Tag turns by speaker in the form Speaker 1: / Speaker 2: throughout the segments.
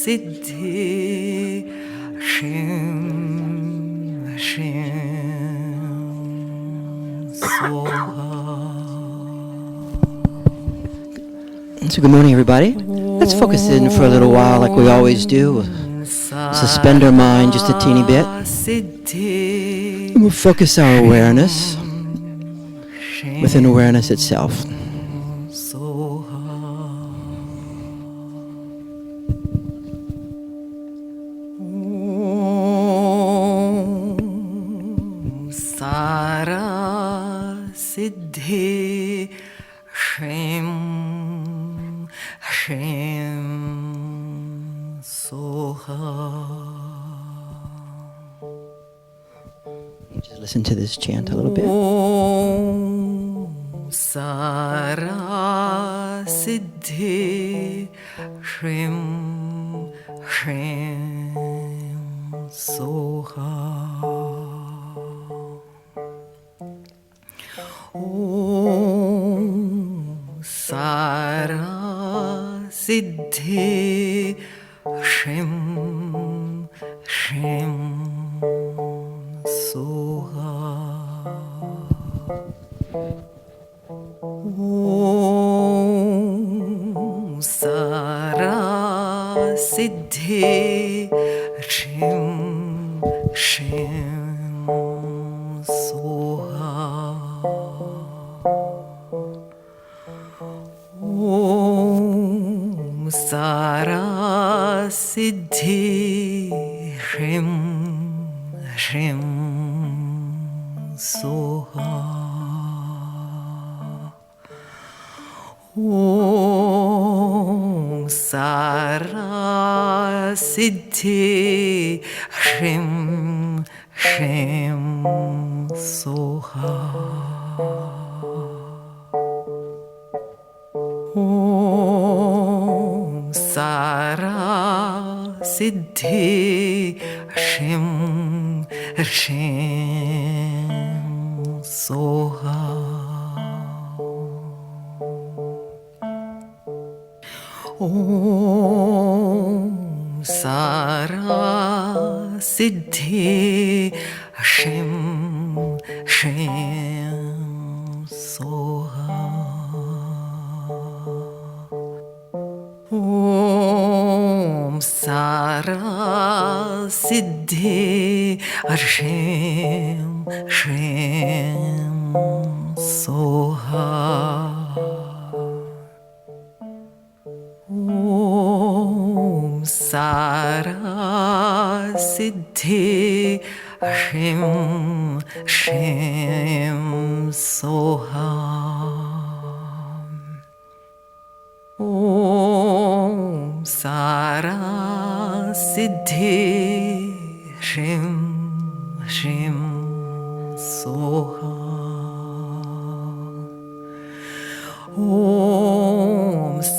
Speaker 1: Siddhi Shim Shim Soha.
Speaker 2: So good morning, everybody. Let's focus in for a little while like we always do. Suspend our mind just a teeny bit. And we'll focus our awareness within awareness itself.
Speaker 1: Sara Siddhi Shim Shim Soha.
Speaker 2: Just listen to this chant a little bit.
Speaker 1: Sara Siddhi Shim Shim Soha. Sara Siddhi Shim Shim Soha. Sara Siddhi Shim Shim Soha. Sara Siddhi Shim Shim Soha. Sara Siddhi Shim Shim Soha. Sara Siddhi Shim Shim Soha. Sara Siddhi Shim Shim Soha. Sara Siddhi Shim Shim Soha. Sara Siddhi Shim Shim Soha. Sara Siddhi Shim Shim Soha.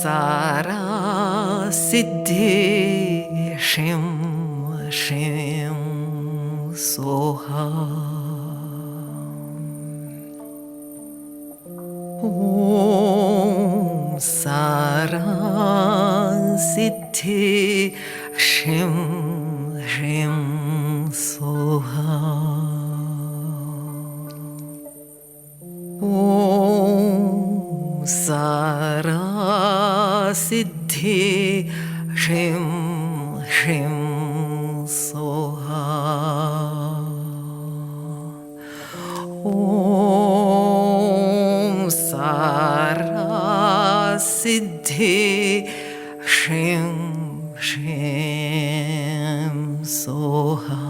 Speaker 1: Sara Siddhi Shim Shim Soha. Sara Siddhi Shim Shim Soha. Sara Siddhi Shim Shim Soha. Sara Siddhi Shim Shim Soha.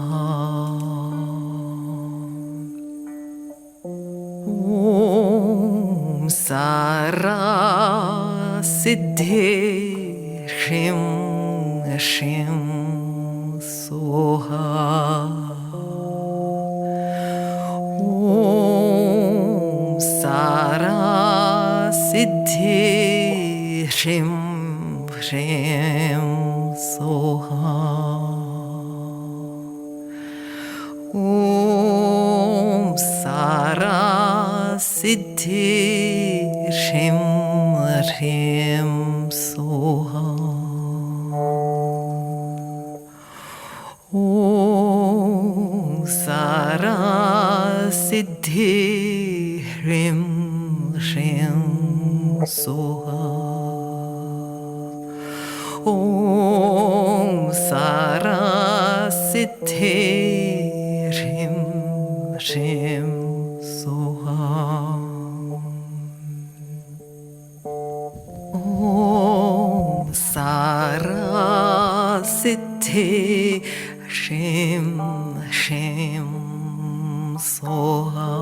Speaker 1: Sara Siddhi Shim Shim Soha. Sara Siddhi Shim Shim Soha. Sara Siddhi Shim Shim Soha. Om Sara Siddhi Hrim Shrim Soha. Om Sara Siddhi Hrim Shrim Soha. Om Sara Siddhi Shim Shim Soha.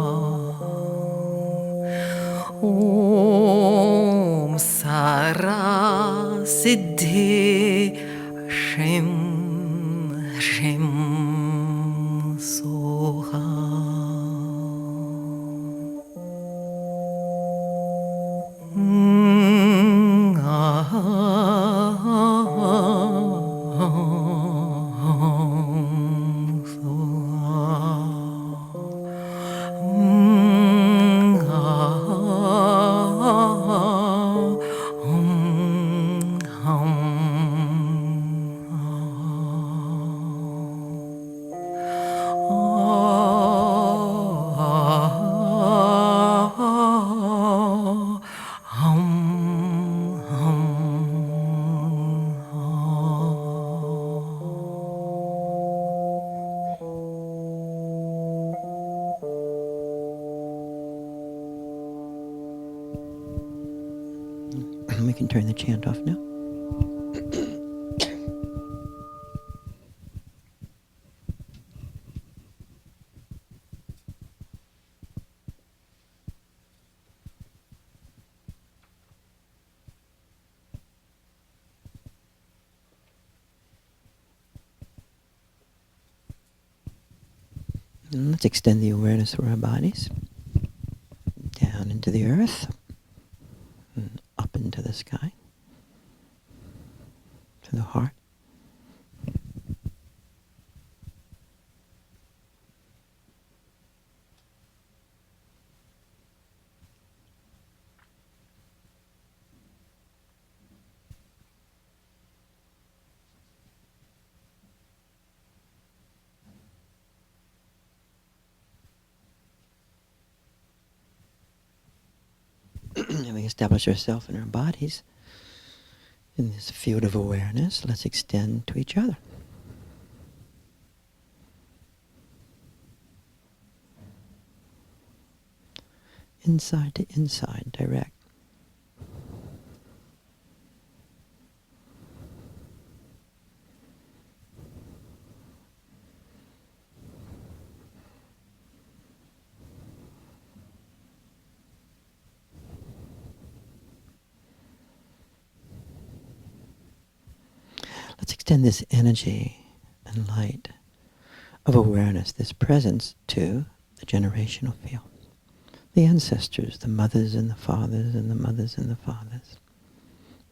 Speaker 1: Om Sara Siddhi Shim Shim Soha.
Speaker 2: We can turn the chant off now. And let's extend the awareness of our bodies down into the earth, and up into the sky, to the heart. Having established ourselves and our bodies in this field of awareness, let's extend to each other. Inside to inside, direct. Let's extend this energy and light of awareness, this presence, to the generational field. The ancestors, the mothers and the fathers and the mothers and the fathers,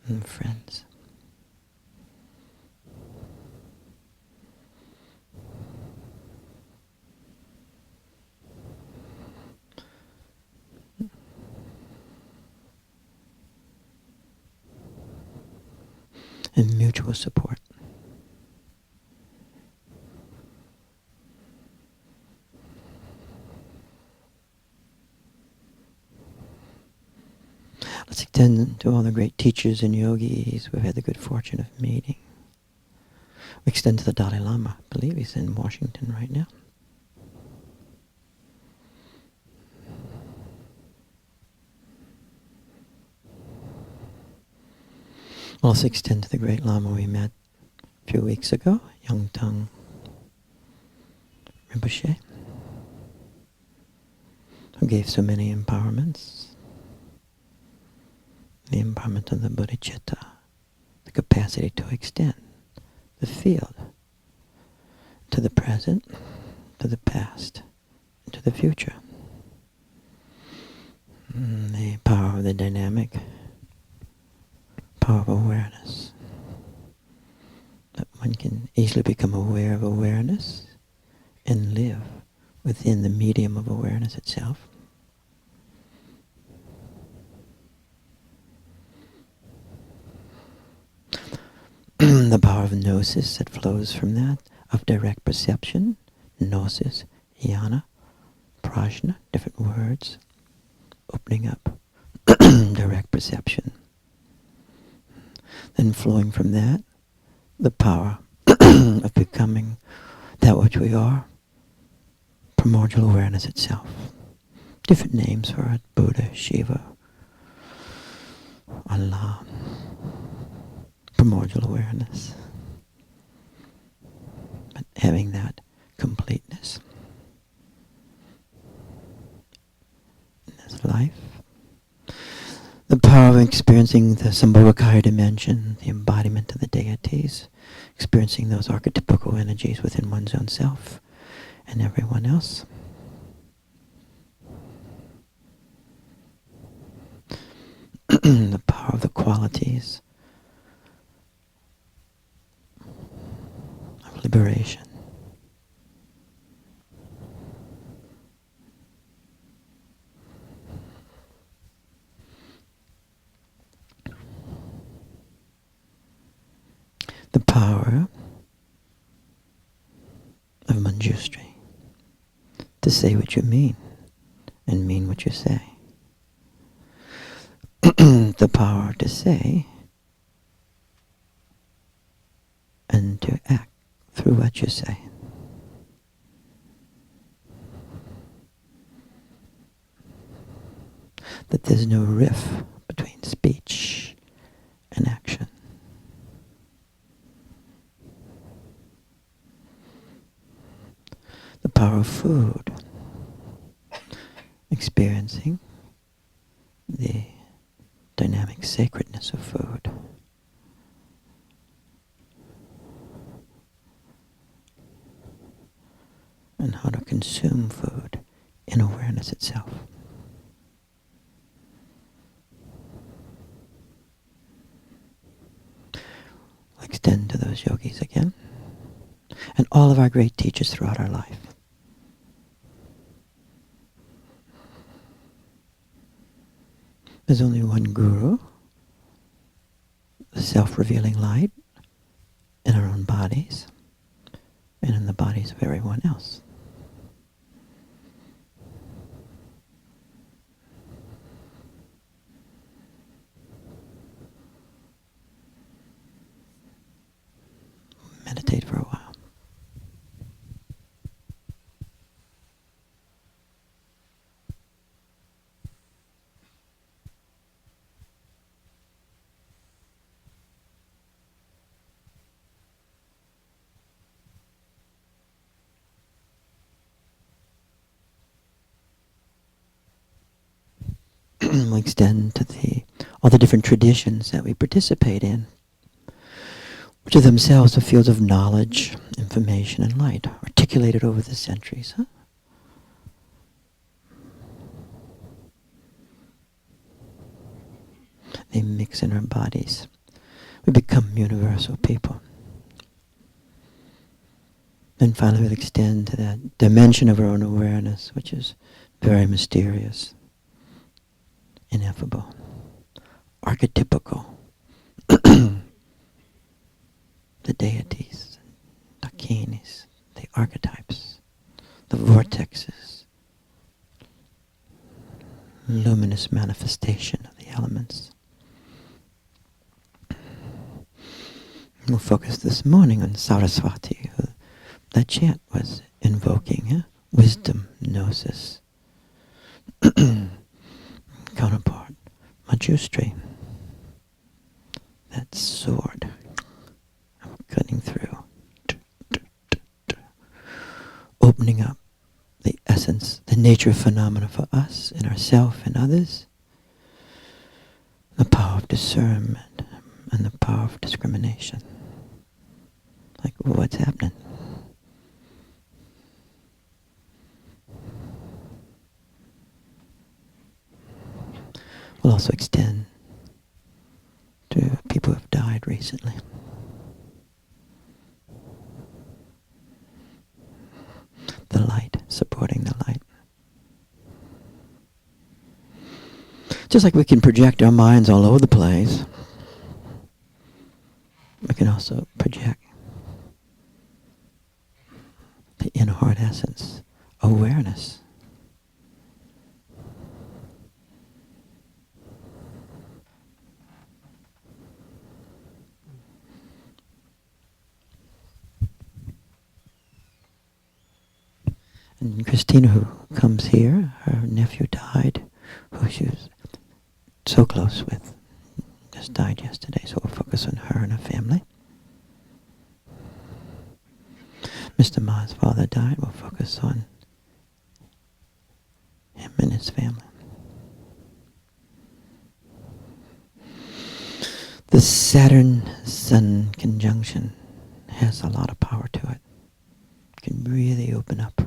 Speaker 2: and friends. And mutual support. Let's extend to all the great teachers and yogis we've had the good fortune of meeting. We extend to the Dalai Lama. I believe he's in Washington right now. Also extend to the great Lama we met a few weeks ago, Yongtung Rinpoche, who gave so many empowerments. The empowerment of the bodhicitta, the capacity to extend the field to the present, to the past, and to the future. The power of the dynamic, power of awareness. That one can easily become aware of awareness and live within the medium of awareness itself. The power of gnosis that flows from that, of direct perception, gnosis, jnana, prajna, different words, opening up direct perception. Then flowing from that, the power of becoming that which we are, primordial awareness itself. Different names for it, Buddha, Shiva, Allah, primordial awareness. But having that completeness in this life, the power of experiencing the Sambhogakaya dimension, the embodiment of the deities, experiencing those archetypical energies within one's own self and everyone else. The power of the qualities of liberation. The power of Manjushri, to say what you mean and mean what you say. The power to say and to act through what you say. That there's no rift between speech and action. The power of food, experiencing the dynamic sacredness of food. And how to consume food in awareness itself. We'll extend to those yogis again, and all of our great teachers throughout our life. There's only one guru, the self-revealing light, in our own bodies and in the bodies of everyone else. Meditate for a while. We'll extend to all the different traditions that we participate in, which are themselves the fields of knowledge, information, and light, articulated over the centuries. They mix in our bodies. We become universal people. Then finally we'll extend to that dimension of our own awareness, which is very mysterious, ineffable, archetypical. The deities, dakinis, the archetypes, the vortexes, luminous manifestation of the elements. We'll focus this morning on Saraswati. That chant was invoking wisdom, gnosis. Counterpart, Manjushri. That sword cutting through, opening up the essence, the nature of phenomena for us and ourselves and others, the power of discernment and the power of discrimination. Like, what's happening? We'll also extend to people who have died recently. The light, supporting the light. Just like we can project our minds all over the place, we can also project in heart essence, awareness. And Christina, who comes here, her nephew died, who she was so close with, just died yesterday, so we'll focus on her and her family. Mr. Ma's father died, we'll focus on him and his family. The Saturn-Sun conjunction has a lot of power to it. It can really open up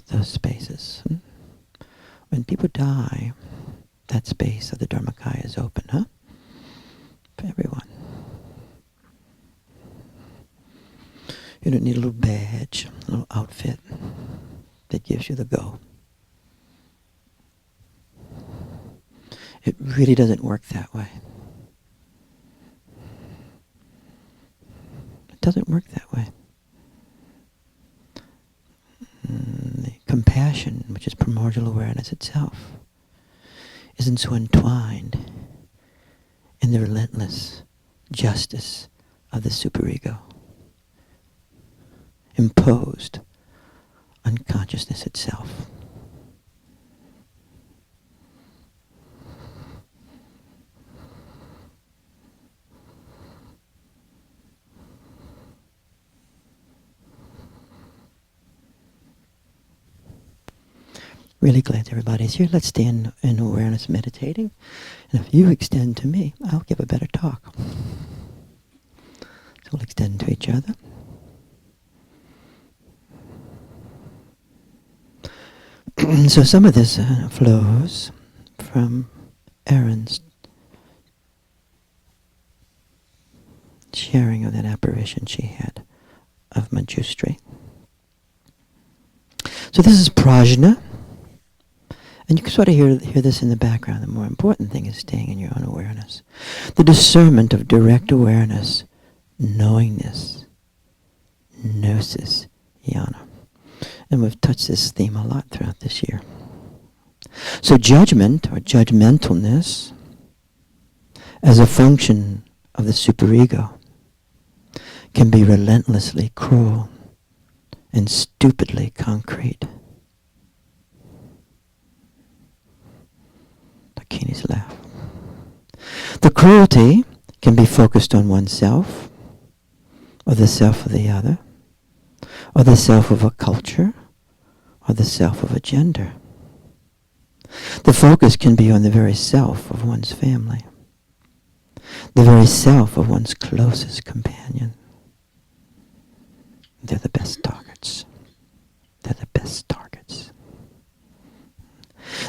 Speaker 2: those spaces. When people die, that space of the Dharmakaya is open, for everyone. You don't need a little badge, a little outfit that gives you the go. It really doesn't work that way. It doesn't work that way. The compassion, which is primordial awareness itself, isn't so entwined in the relentless justice of the superego, imposed on consciousness itself. Really glad everybody's here. Let's stay in awareness meditating. And if you extend to me, I'll give a better talk. So we'll extend to each other. So some of this flows from Erin's sharing of that apparition she had of Manjushri. So this is prajna. And you can sort of hear this in the background. The more important thing is staying in your own awareness. The discernment of direct awareness, knowingness, gnosis, jnana. And we've touched this theme a lot throughout this year. So judgment, or judgmentalness, as a function of the superego, can be relentlessly cruel and stupidly concrete. Dakini's laugh. The cruelty can be focused on oneself, or the self of the other, or the self of a culture, or the self of a gender. The focus can be on the very self of one's family, the very self of one's closest companion. They're the best targets. They're the best targets.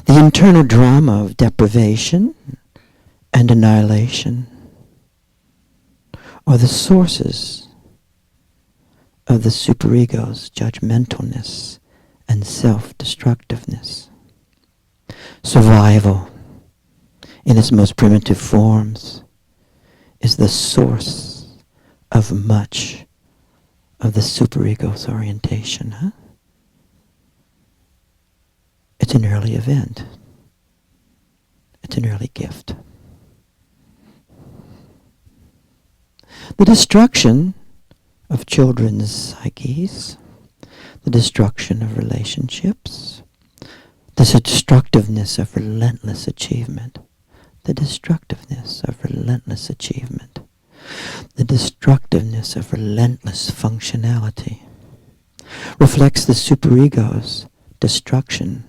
Speaker 2: The internal drama of deprivation and annihilation are the sources of the superego's judgmentalness and self-destructiveness. Survival, in its most primitive forms, is the source of much of the superego's orientation. It's an early event. It's an early gift. The destruction of children's psyches, the destruction of relationships, the destructiveness of relentless achievement, the destructiveness of relentless achievement, the destructiveness of relentless functionality, reflects the superego's destruction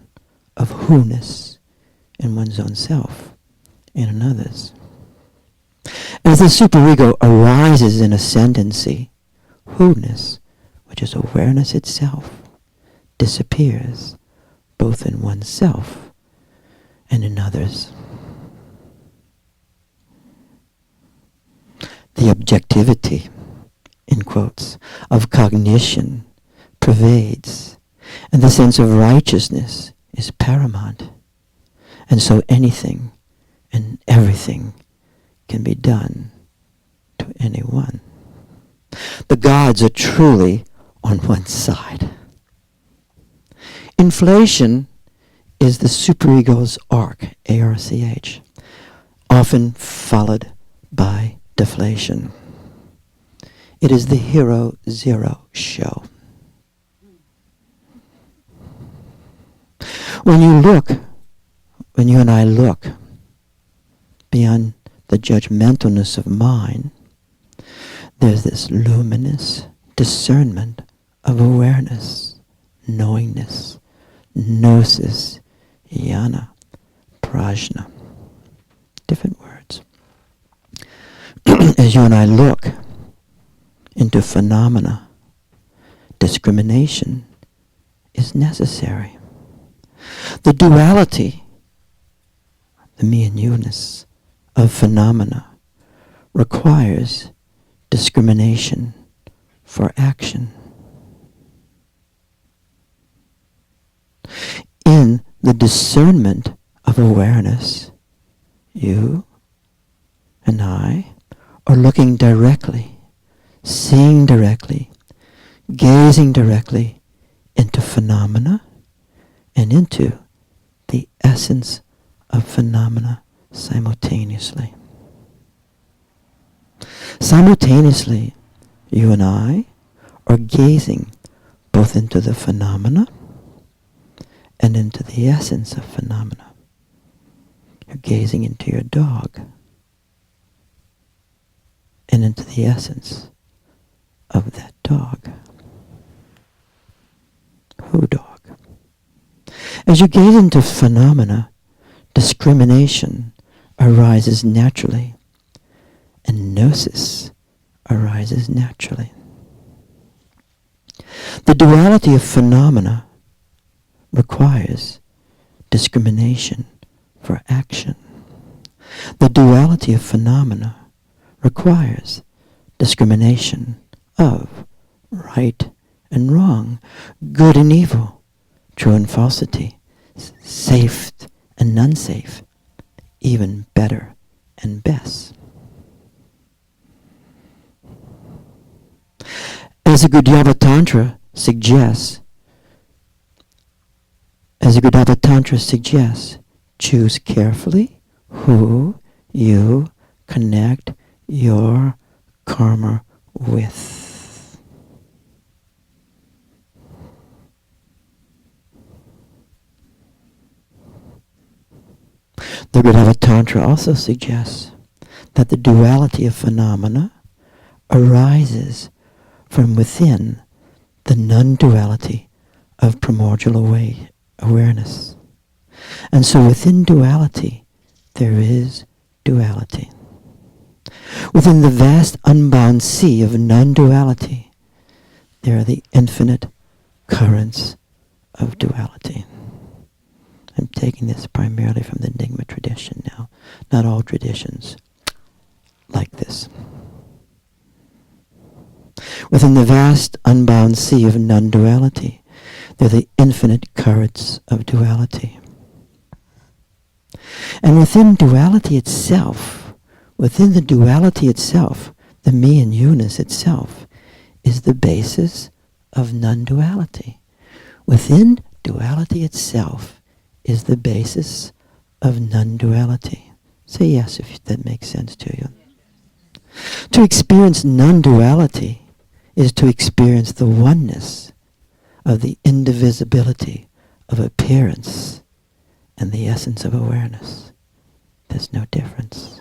Speaker 2: of who-ness in one's own self and in others. As the superego arises in ascendancy, who-ness, which is awareness itself, disappears both in oneself and in others. The objectivity, in quotes, of cognition pervades, and the sense of righteousness is paramount. And so anything and everything can be done to anyone. The gods are truly on one side. Inflation is the superego's arc, ARCH, often followed by deflation. It is the hero zero show. When you and I look beyond the judgmentalness of mind, there's this luminous discernment of awareness, knowingness, gnosis, jnana, prajna. Different words. As you and I look into phenomena, discrimination is necessary. The duality, the me and you-ness of phenomena requires discrimination for action. In the discernment of awareness, you and I are looking directly, seeing directly, gazing directly into phenomena and into the essence of phenomena simultaneously. Simultaneously, you and I are gazing both into the phenomena and into the essence of phenomena. You're gazing into your dog and into the essence of that dog. Who dog? As you gaze into phenomena, discrimination arises naturally, and gnosis arises naturally. The duality of phenomena requires discrimination for action. The duality of phenomena requires discrimination of right and wrong, good and evil, true and falsity, safe and unsafe, even better and best. As the Gurdjieff Tantra suggests, choose carefully who you connect your karma with. The Gurdjieff Tantra also suggests that the duality of phenomena arises from within the non-duality of primordial awareness. And so within duality, there is duality. Within the vast unbound sea of non-duality, there are the infinite currents of duality. I'm taking this primarily from the Nyingma tradition now. Not all traditions like this. Within the vast unbound sea of non-duality, there are the infinite currents of duality. And within duality itself, the me and you-ness itself is the basis of non-duality. Within duality itself is the basis of non-duality. Say yes if that makes sense to you. To experience non-duality is to experience the oneness of the indivisibility of appearance and the essence of awareness. There's no difference.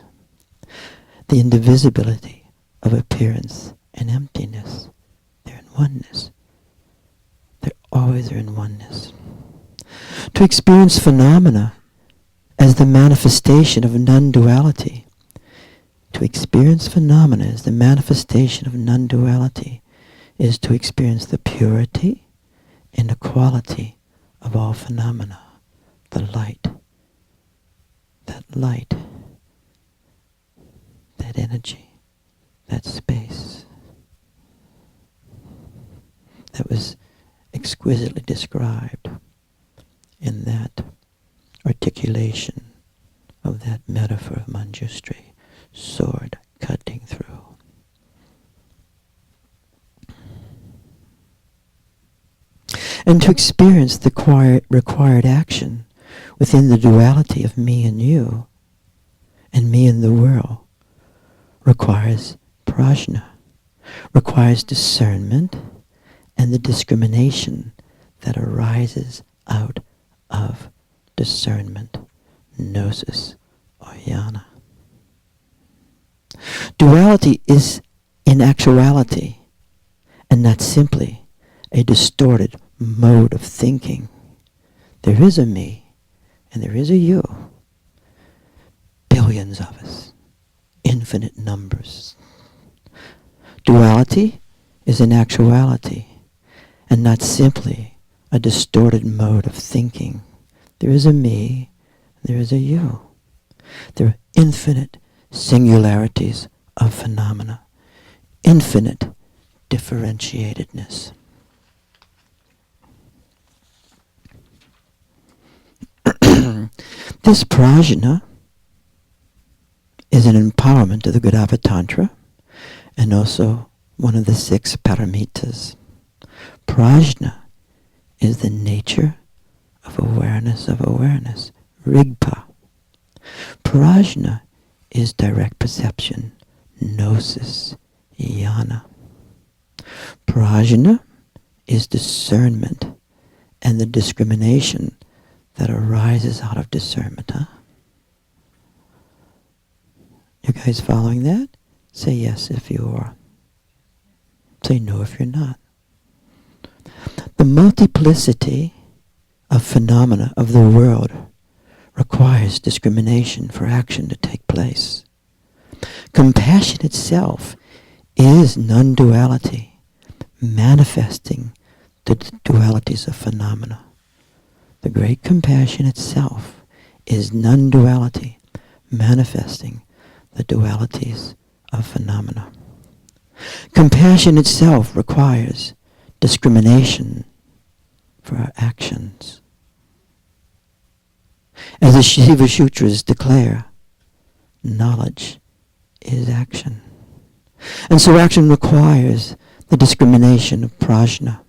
Speaker 2: The indivisibility of appearance and emptiness, they're in oneness. They always are in oneness. To experience phenomena as the manifestation of non-duality, to experience phenomena as the manifestation of non-duality is to experience the purity and the quality of all phenomena, the light, that energy, that space. That was exquisitely described in that articulation of that metaphor of Manjushri, sword cutting through. And to experience the required action within the duality of me and you, and me and the world, requires prajna, requires discernment and the discrimination that arises out of discernment, gnosis, or jnana. Duality is in actuality and not simply a distorted mode of thinking. There is a me and there is a you. Billions of us. Infinite numbers. Duality is an actuality and not simply a distorted mode of thinking. There is a me, there is a you. There are infinite singularities of phenomena, infinite differentiatedness. This prajna is an empowerment of the Gurava Tantra and also one of the 6 paramitas. Prajna is the nature of awareness, rigpa. Prajna is direct perception, gnosis, jnana. Prajna is discernment and the discrimination that arises out of discernment. You guys following that? Say yes if you are. Say no if you're not. The multiplicity of phenomena of the world requires discrimination for action to take place. Compassion itself is non-duality, manifesting the dualities of phenomena. The great compassion itself is non-duality, manifesting the dualities of phenomena. Compassion itself requires discrimination for our actions. As the Shiva Sutras declare, knowledge is action. And so action requires the discrimination of prajna.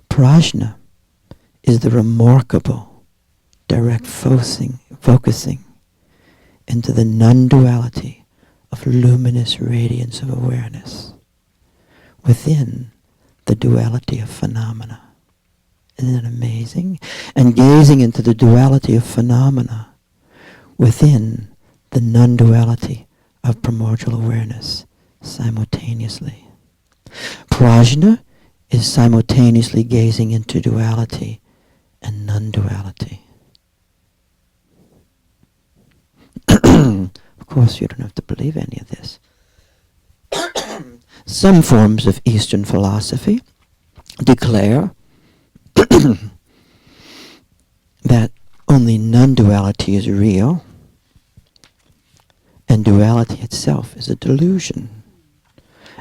Speaker 2: Prajna is the remarkable direct focusing into the non-duality of luminous radiance of awareness within the duality of phenomena. Isn't it amazing? And gazing into the duality of phenomena within the non-duality of primordial awareness simultaneously. Prajna is simultaneously gazing into duality and non-duality. Of course, you don't have to believe any of this. Some forms of Eastern philosophy declare that only non-duality is real, and duality itself is a delusion.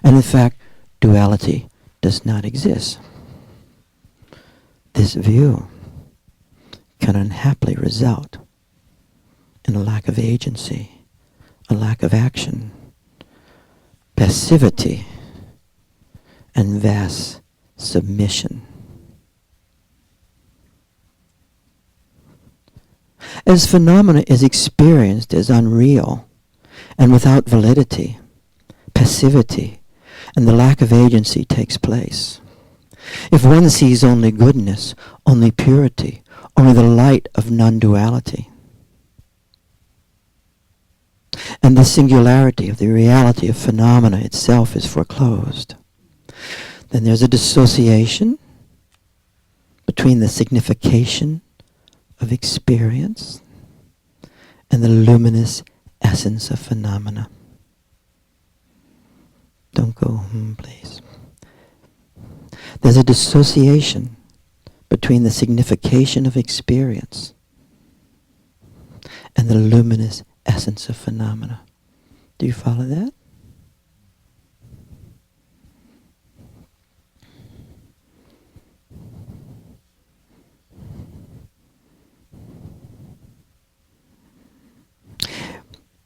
Speaker 2: And in fact, duality does not exist. This view can unhappily result in a lack of agency, a lack of action, passivity, and vast submission. As phenomena is experienced as unreal and without validity, passivity and the lack of agency takes place. If one sees only goodness, only purity, only the light of non-duality, and the singularity of the reality of phenomena itself is foreclosed, then there's a dissociation between the signification of experience and the luminous essence of phenomena. Don't go, please. There's a dissociation between the signification of experience and the luminous essence of phenomena. Do you follow that?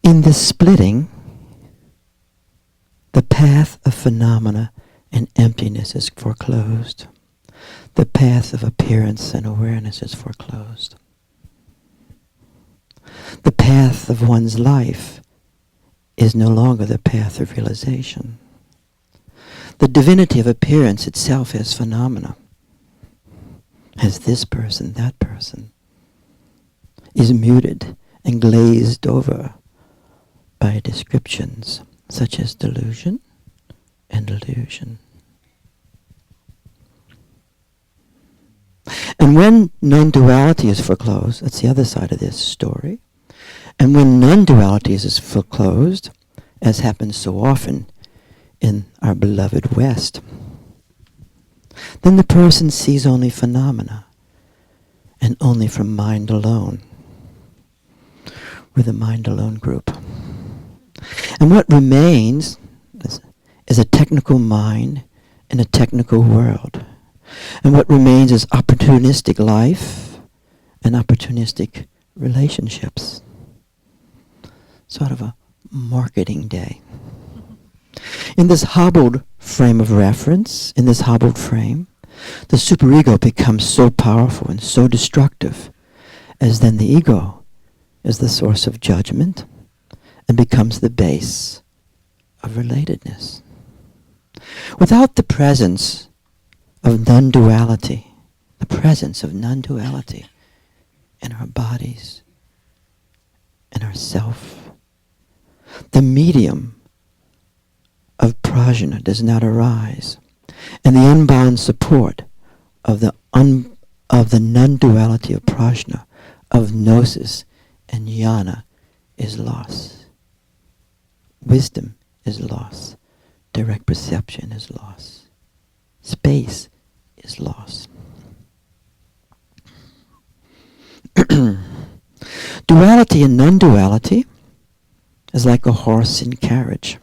Speaker 2: In this splitting, the path of phenomena and emptiness is foreclosed. the path of appearance and awareness is foreclosed. The path of one's life is no longer the path of realization. The divinity of appearance itself as phenomena, as this person, that person, is muted and glazed over by descriptions such as delusion and illusion. And when non-duality is foreclosed, that's the other side of this story, and when non-duality is foreclosed, as happens so often in our beloved West, then the person sees only phenomena, and only from mind alone. We're the mind alone group. And what remains is a technical mind in a technical world. And what remains is opportunistic life and opportunistic relationships. Sort of a marketing day. In this hobbled frame of reference, in this hobbled frame, the superego becomes so powerful and so destructive, as then the ego is the source of judgment and becomes the base of relatedness. Without the presence of non-duality, the presence of non-duality in our bodies, in our self, the medium of prajna does not arise, and the unbound support of the non-duality of prajna, of gnosis and jnana, is lost. Wisdom is lost. Direct perception is lost. Space is lost. Duality and non-duality is like a horse and carriage.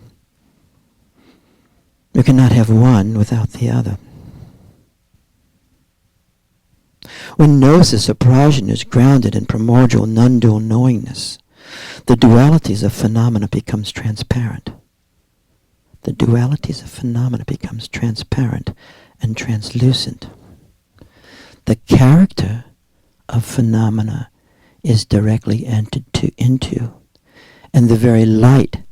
Speaker 2: You cannot have one without the other. When gnosis or prajna is grounded in primordial non-dual knowingness, the dualities of phenomena becomes transparent. The dualities of phenomena becomes transparent and translucent. The character of phenomena is directly entered into, and the very light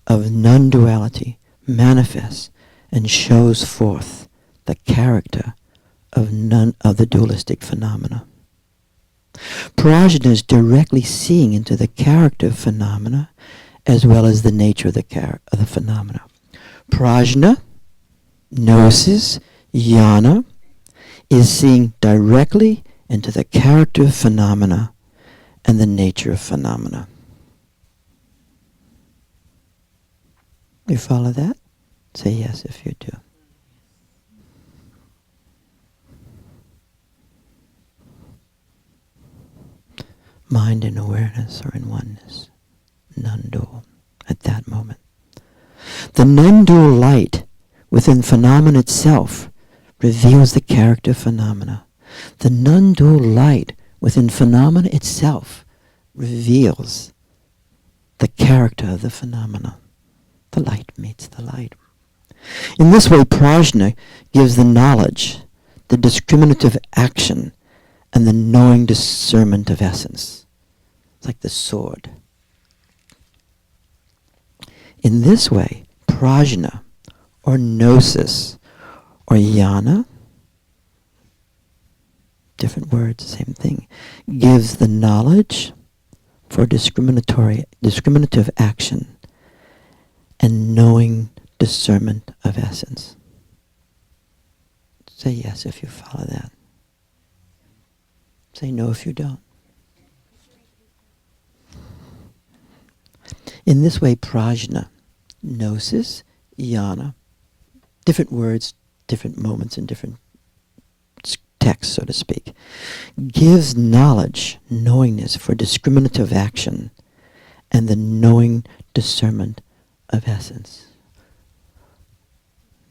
Speaker 2: of non-duality manifests and shows forth the character of none of the dualistic phenomena. Prajna is directly seeing into the character of phenomena as well as the nature of the phenomena. Prajna, gnosis, jnana, is seeing directly into the character of phenomena and the nature of phenomena. You follow that? Say yes if you do. Mind and awareness are in oneness, non-dual, at that moment. The non-dual light within phenomena itself reveals the character of phenomena. The non-dual light within phenomena itself reveals the character of the phenomena. The light meets the light. In this way, prajna gives the knowledge, the discriminative action, and the knowing discernment of essence. It's like the sword. In this way, prajna, or gnosis, or jnana, different words, same thing, gives the knowledge for discriminative action and knowing discernment of essence. Say yes if you follow that. Say no if you don't. In this way, prajna, gnosis, jnana, different words, different moments, and different texts, so to speak, gives knowledge, knowingness for discriminative action and the knowing discernment of essence.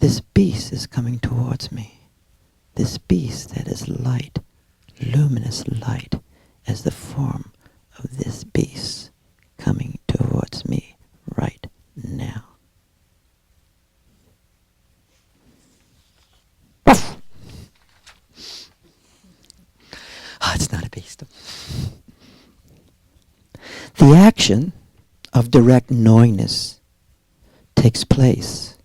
Speaker 2: This beast is coming towards me. This beast that is light, luminous light, as the form of this beast coming towards me right now. the action of direct knowingness takes place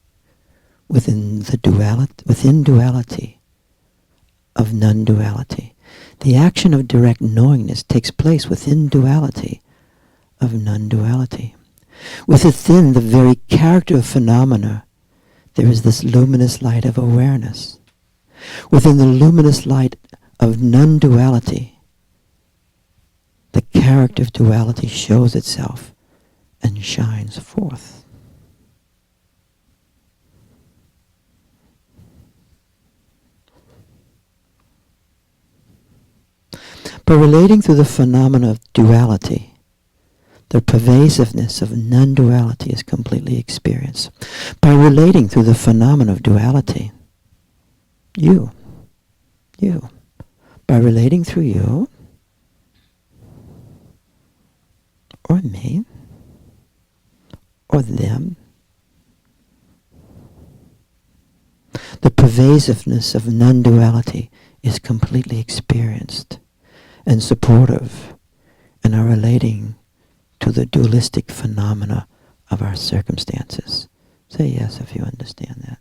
Speaker 2: within duality of non-duality. The action of direct knowingness takes place within duality of non-duality. Within the very character of phenomena, there is this luminous light of awareness. Within the luminous light of non-duality, the character of duality shows itself and shines forth. By relating to the phenomena of duality, the pervasiveness of non-duality is completely experienced. By relating to the phenomena of duality, you, by relating through you, or me, or them, the pervasiveness of non-duality is completely experienced and supportive, and are relating to the dualistic phenomena of our circumstances. Say yes if you understand that.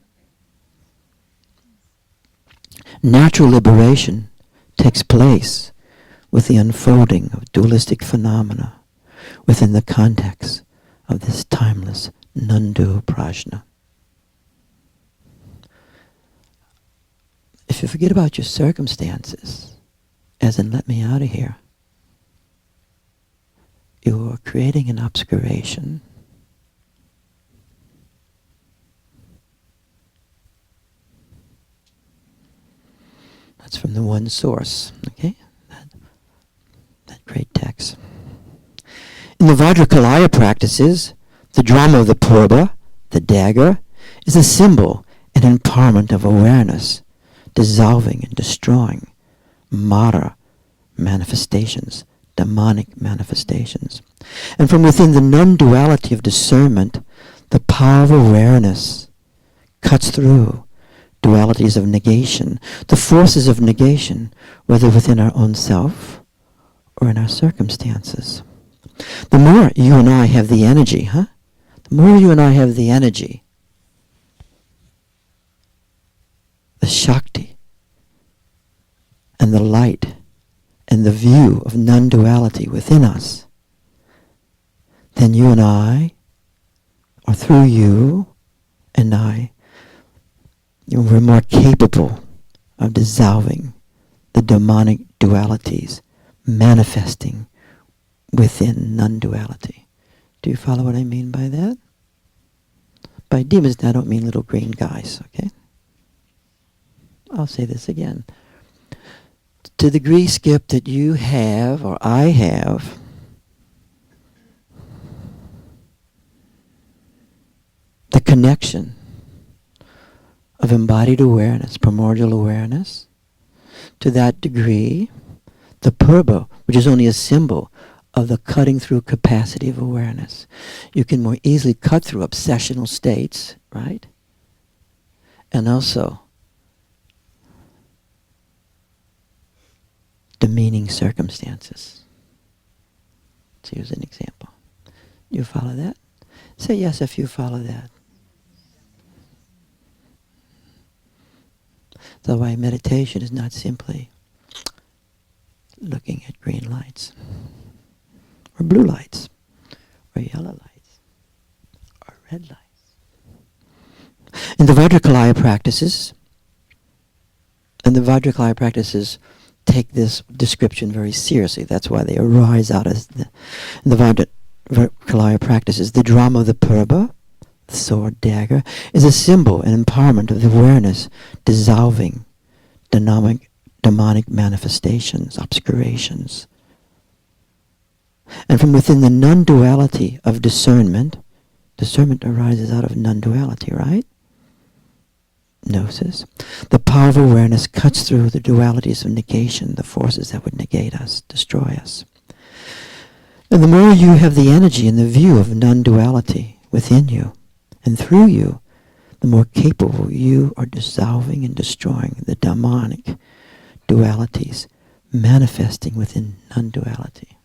Speaker 2: Natural liberation takes place with the unfolding of dualistic phenomena within the context of this timeless non-dual prajna. If you forget about your circumstances, as in let me out of here, you are creating an obscuration. That's from the one source, okay? That great text. In the Vajrakalaya practices, the drama of the purba, the dagger, is a symbol and empowerment of awareness, dissolving and destroying Mara manifestations, demonic manifestations. And from within the non-duality of discernment, the power of awareness cuts through dualities of negation, the forces of negation, whether within our own self or in our circumstances. The more you and I have the energy, the more you and I have the energy, the Shakti, and the light, and the view of non-duality within us, then you and I, or through you and I, we're more capable of dissolving the demonic dualities manifesting within non-duality. Do you follow what I mean by that? By demons, I don't mean little green guys, okay? I'll say this again. To the degree, Skip, that you have, or I have, the connection of embodied awareness, primordial awareness, to that degree, the purba, which is only a symbol of the cutting through capacity of awareness. You can more easily cut through obsessional states, right? And also demeaning circumstances. To use an example. You follow that? Say yes if you follow that. So why meditation is not simply looking at green lights, or blue lights, or yellow lights, or red lights. In the Vajrakalaya practices, take this description very seriously. That's why they arise out of the Vajrakalaya practices. The drama of the purba, the sword dagger, is a symbol and empowerment of the awareness dissolving demonic manifestations, obscurations. And from within the non-duality of discernment arises out of non-duality, right? Gnosis. The power of awareness cuts through the dualities of negation, the forces that would negate us, destroy us. And the more you have the energy and the view of non-duality within you and through you, the more capable you are dissolving and destroying the demonic dualities manifesting within non-duality.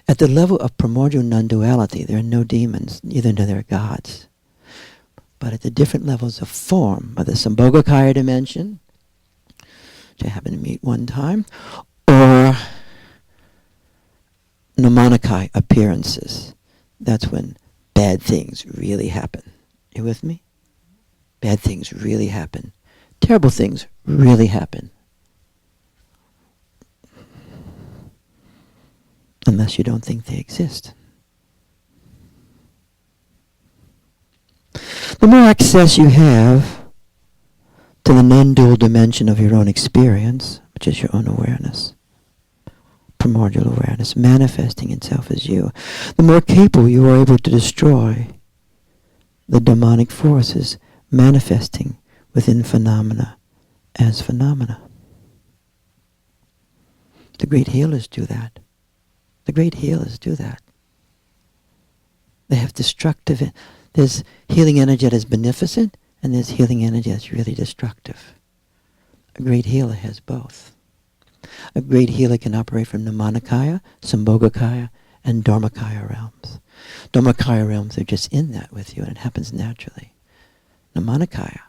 Speaker 2: At the level of primordial non-duality, there are no demons, neither are there gods. But at the different levels of form, of the Sambhogakaya dimension, which I happened to meet one time, or Nirmanakaya appearances, that's when bad things really happen. You with me? Bad things really happen. Terrible things really happen. Unless you don't think they exist. The more access you have to the non-dual dimension of your own experience, which is your own awareness, primordial awareness, manifesting itself as you, the more capable you are able to destroy the demonic forces manifesting within phenomena as phenomena. The great healers do that. The great healers do that. They have destructive, there's healing energy that is beneficent, and there's healing energy that's really destructive. A great healer has both. A great healer can operate from Nirmanakaya, Sambhogakaya, and Dharmakaya realms. Dharmakaya realms are just in that with you, and it happens naturally. Nirmanakaya,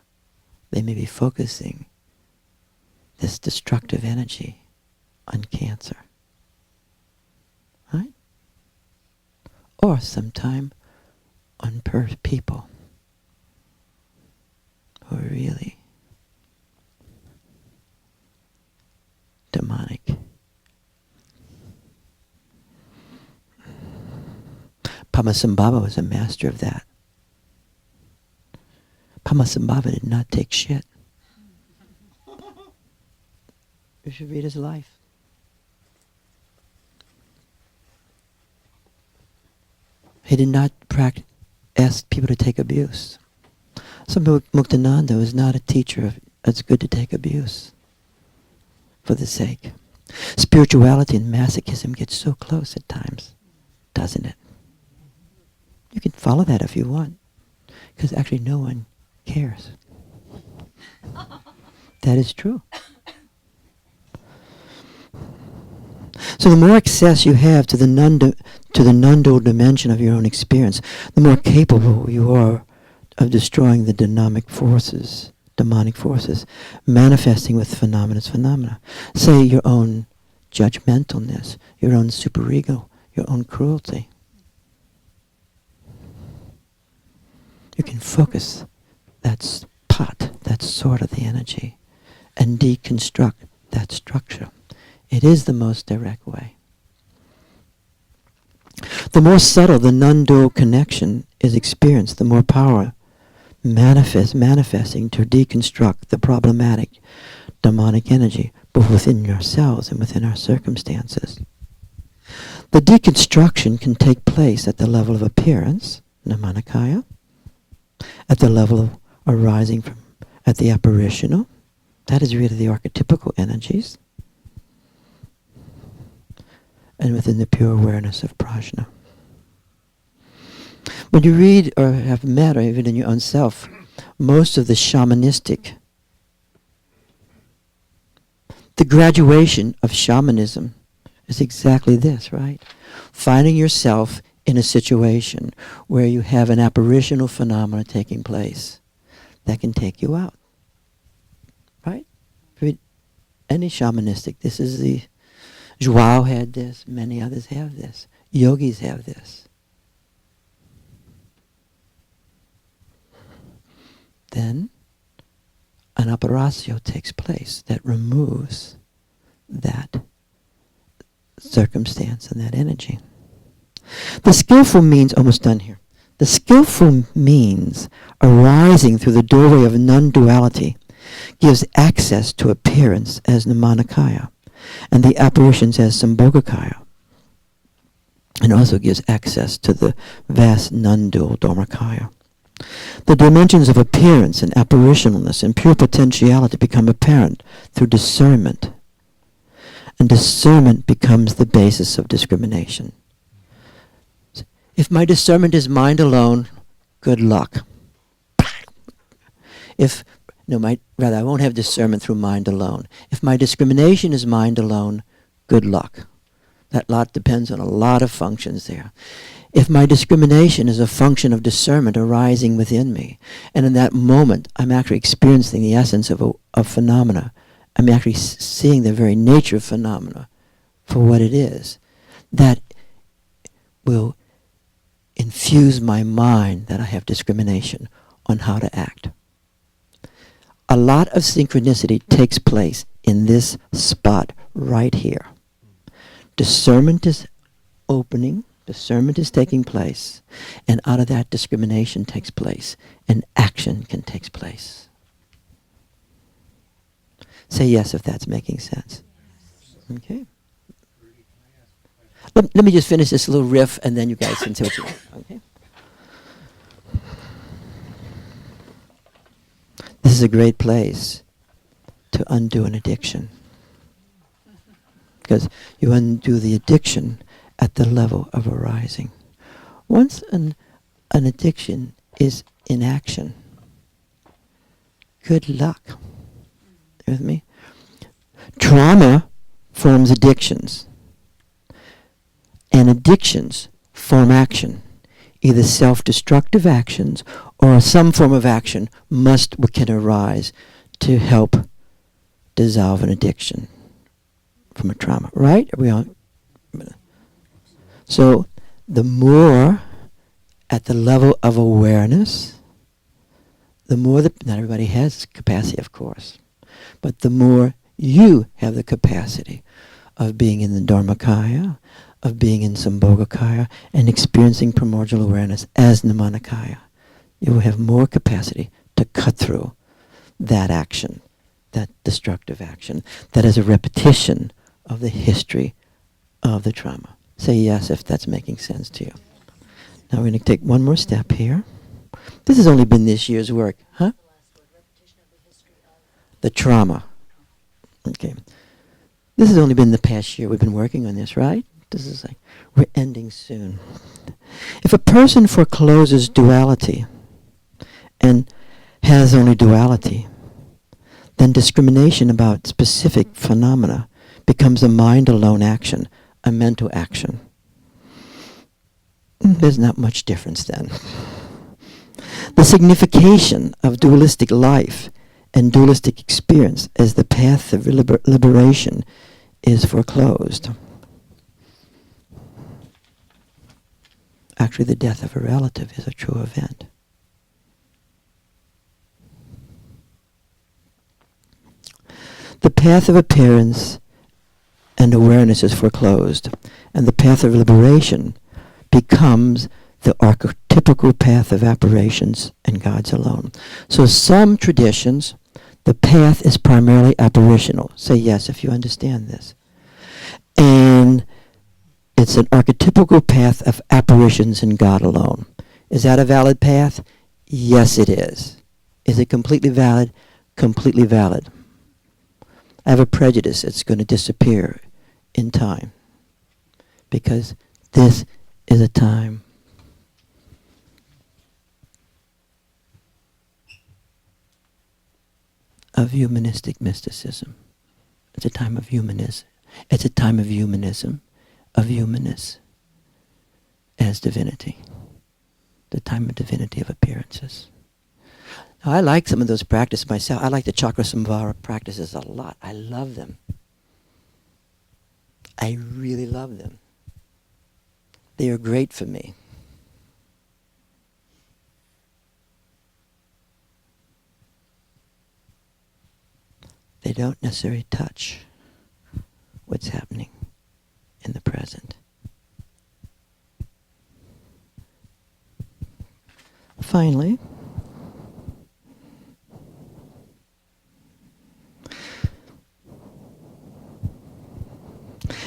Speaker 2: they may be focusing this destructive energy on cancer. Right? Or sometime on people who are really demonic. Padmasambhava was a master of that. Padmasambhava did not take shit. You should read his life. He did not ask people to take abuse. Some Muktananda was not a teacher of it's good to take abuse for the sake. Spirituality and masochism get so close at times, doesn't it? You can follow that if you want, because actually no one cares. That is true. So the more access you have to the non-dual dimension of your own experience, the more capable you are of destroying the demonic forces manifesting with phenomena. Say your own judgmentalness, your own superego, your own cruelty. You can focus that sort of the energy and deconstruct that structure. It is the most direct way. The more subtle the non-dual connection is experienced, the more power manifesting to deconstruct the problematic demonic energy, both within yourselves and within our circumstances. The deconstruction can take place at the level of appearance, Nirmanakaya, at the level of arising at the apparitional, that is really the archetypical energies, and within the pure awareness of prajna. When you read or have met, or even in your own self, most of the shamanistic, the graduation of shamanism is exactly this, right? Finding yourself in a situation where you have an apparitional phenomena taking place that can take you out, right? Any shamanistic, this is the Joao had this, many others have this. Yogis have this. Then an operatio takes place that removes that circumstance and that energy. The skillful means, almost done here. The skillful means arising through the doorway of non-duality gives access to appearance as Nirmanakaya and the apparitions as Sambhogakaya, and also gives access to the vast non-dual Dharmakaya. The dimensions of appearance and apparitionalness and pure potentiality become apparent through discernment, and discernment becomes the basis of discrimination. If my discernment is mind alone, good luck. I won't have discernment through mind alone. If my discrimination is mind alone, good luck. That lot depends on a lot of functions there. If my discrimination is a function of discernment arising within me, and in that moment I'm actually experiencing the essence of phenomena, I'm actually seeing the very nature of phenomena for what it is, that will infuse my mind that I have discrimination on how to act. A lot of synchronicity takes place in this spot right here. Discernment is opening, discernment is taking place, and out of that discrimination takes place, and action can take place. Say yes if that's making sense. Okay. Let me just finish this little riff, and then you guys can say what you want. Okay. This is a great place to undo an addiction, because you undo the addiction at the level of arising. Once an addiction is in action, good luck. You with me? Trauma forms addictions, and addictions form action. Either self-destructive actions or some form of action can arise to help dissolve an addiction from a trauma. Right? Are we all? So the more at the level of awareness, the more that, not everybody has capacity, of course, but the more you have the capacity of being in the Dharmakaya, of being in Sambhogakaya, and experiencing primordial awareness as Nirmanakaya, you will have more capacity to cut through that action, that destructive action, that is a repetition of the history of the trauma. Say yes if that's making sense to you. Now we're going to take one more step here. This has only been this year's work, huh? The trauma. Okay. This has only been the past year we've been working on this, right? This is like, we're ending soon. If a person forecloses duality and has only duality, then discrimination about specific phenomena becomes a mind-alone action, a mental action. There's not much difference then. The signification of dualistic life and dualistic experience as the path of liberation is foreclosed. Actually, the death of a relative is a true event. The path of appearance and awareness is foreclosed, and the path of liberation becomes the archetypical path of apparitions and gods alone. So some traditions, the path is primarily apparitional. Say yes if you understand this. And it's an archetypical path of apparitions and God alone. Is that a valid path? Yes, it is. Is it completely valid? Completely valid. I have a prejudice it's going to disappear in time, because this is a time of humanistic mysticism. It's a time of humanism. It's a time of humanism, of humanness as divinity. The time of divinity of appearances. Now, I like some of those practices myself. I like the Chakra Samvara practices a lot. I love them. I really love them. They are great for me. They don't necessarily touch what's happening in the present. Finally,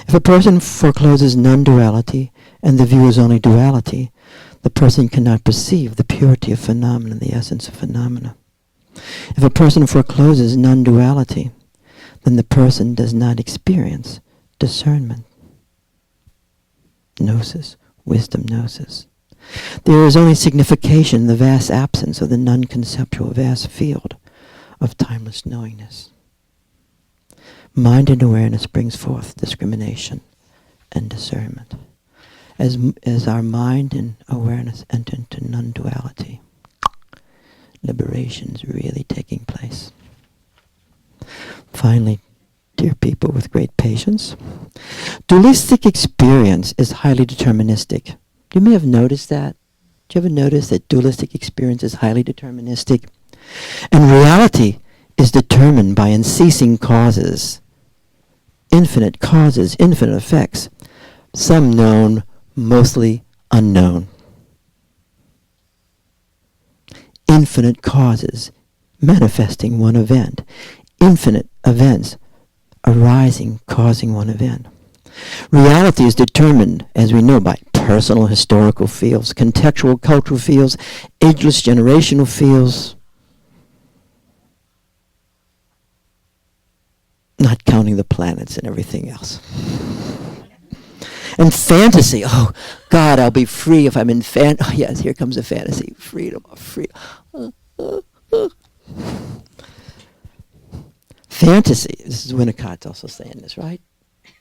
Speaker 2: if a person forecloses non-duality and the view is only duality, the person cannot perceive the purity of phenomena, the essence of phenomena. If a person forecloses non-duality, then the person does not experience discernment, gnosis, wisdom gnosis. There is only signification in the vast absence of the non-conceptual vast field of timeless knowingness. Mind and awareness brings forth discrimination and discernment. As our mind and awareness enter into non-duality, liberation is really taking place. Finally, dear people with great patience, dualistic experience is highly deterministic. You may have noticed that. Do you ever notice that dualistic experience is highly deterministic? And reality is determined by unceasing causes, infinite effects, some known, mostly unknown. Infinite causes manifesting one event, infinite events arising, causing one event. Reality is determined, as we know, by personal historical fields, contextual cultural fields, ageless generational fields, not counting the planets and everything else. And fantasy, oh God, I'll be free if I'm in oh yes, here comes a fantasy, freedom, freedom. Fantasy, this is Winnicott's also saying this, right?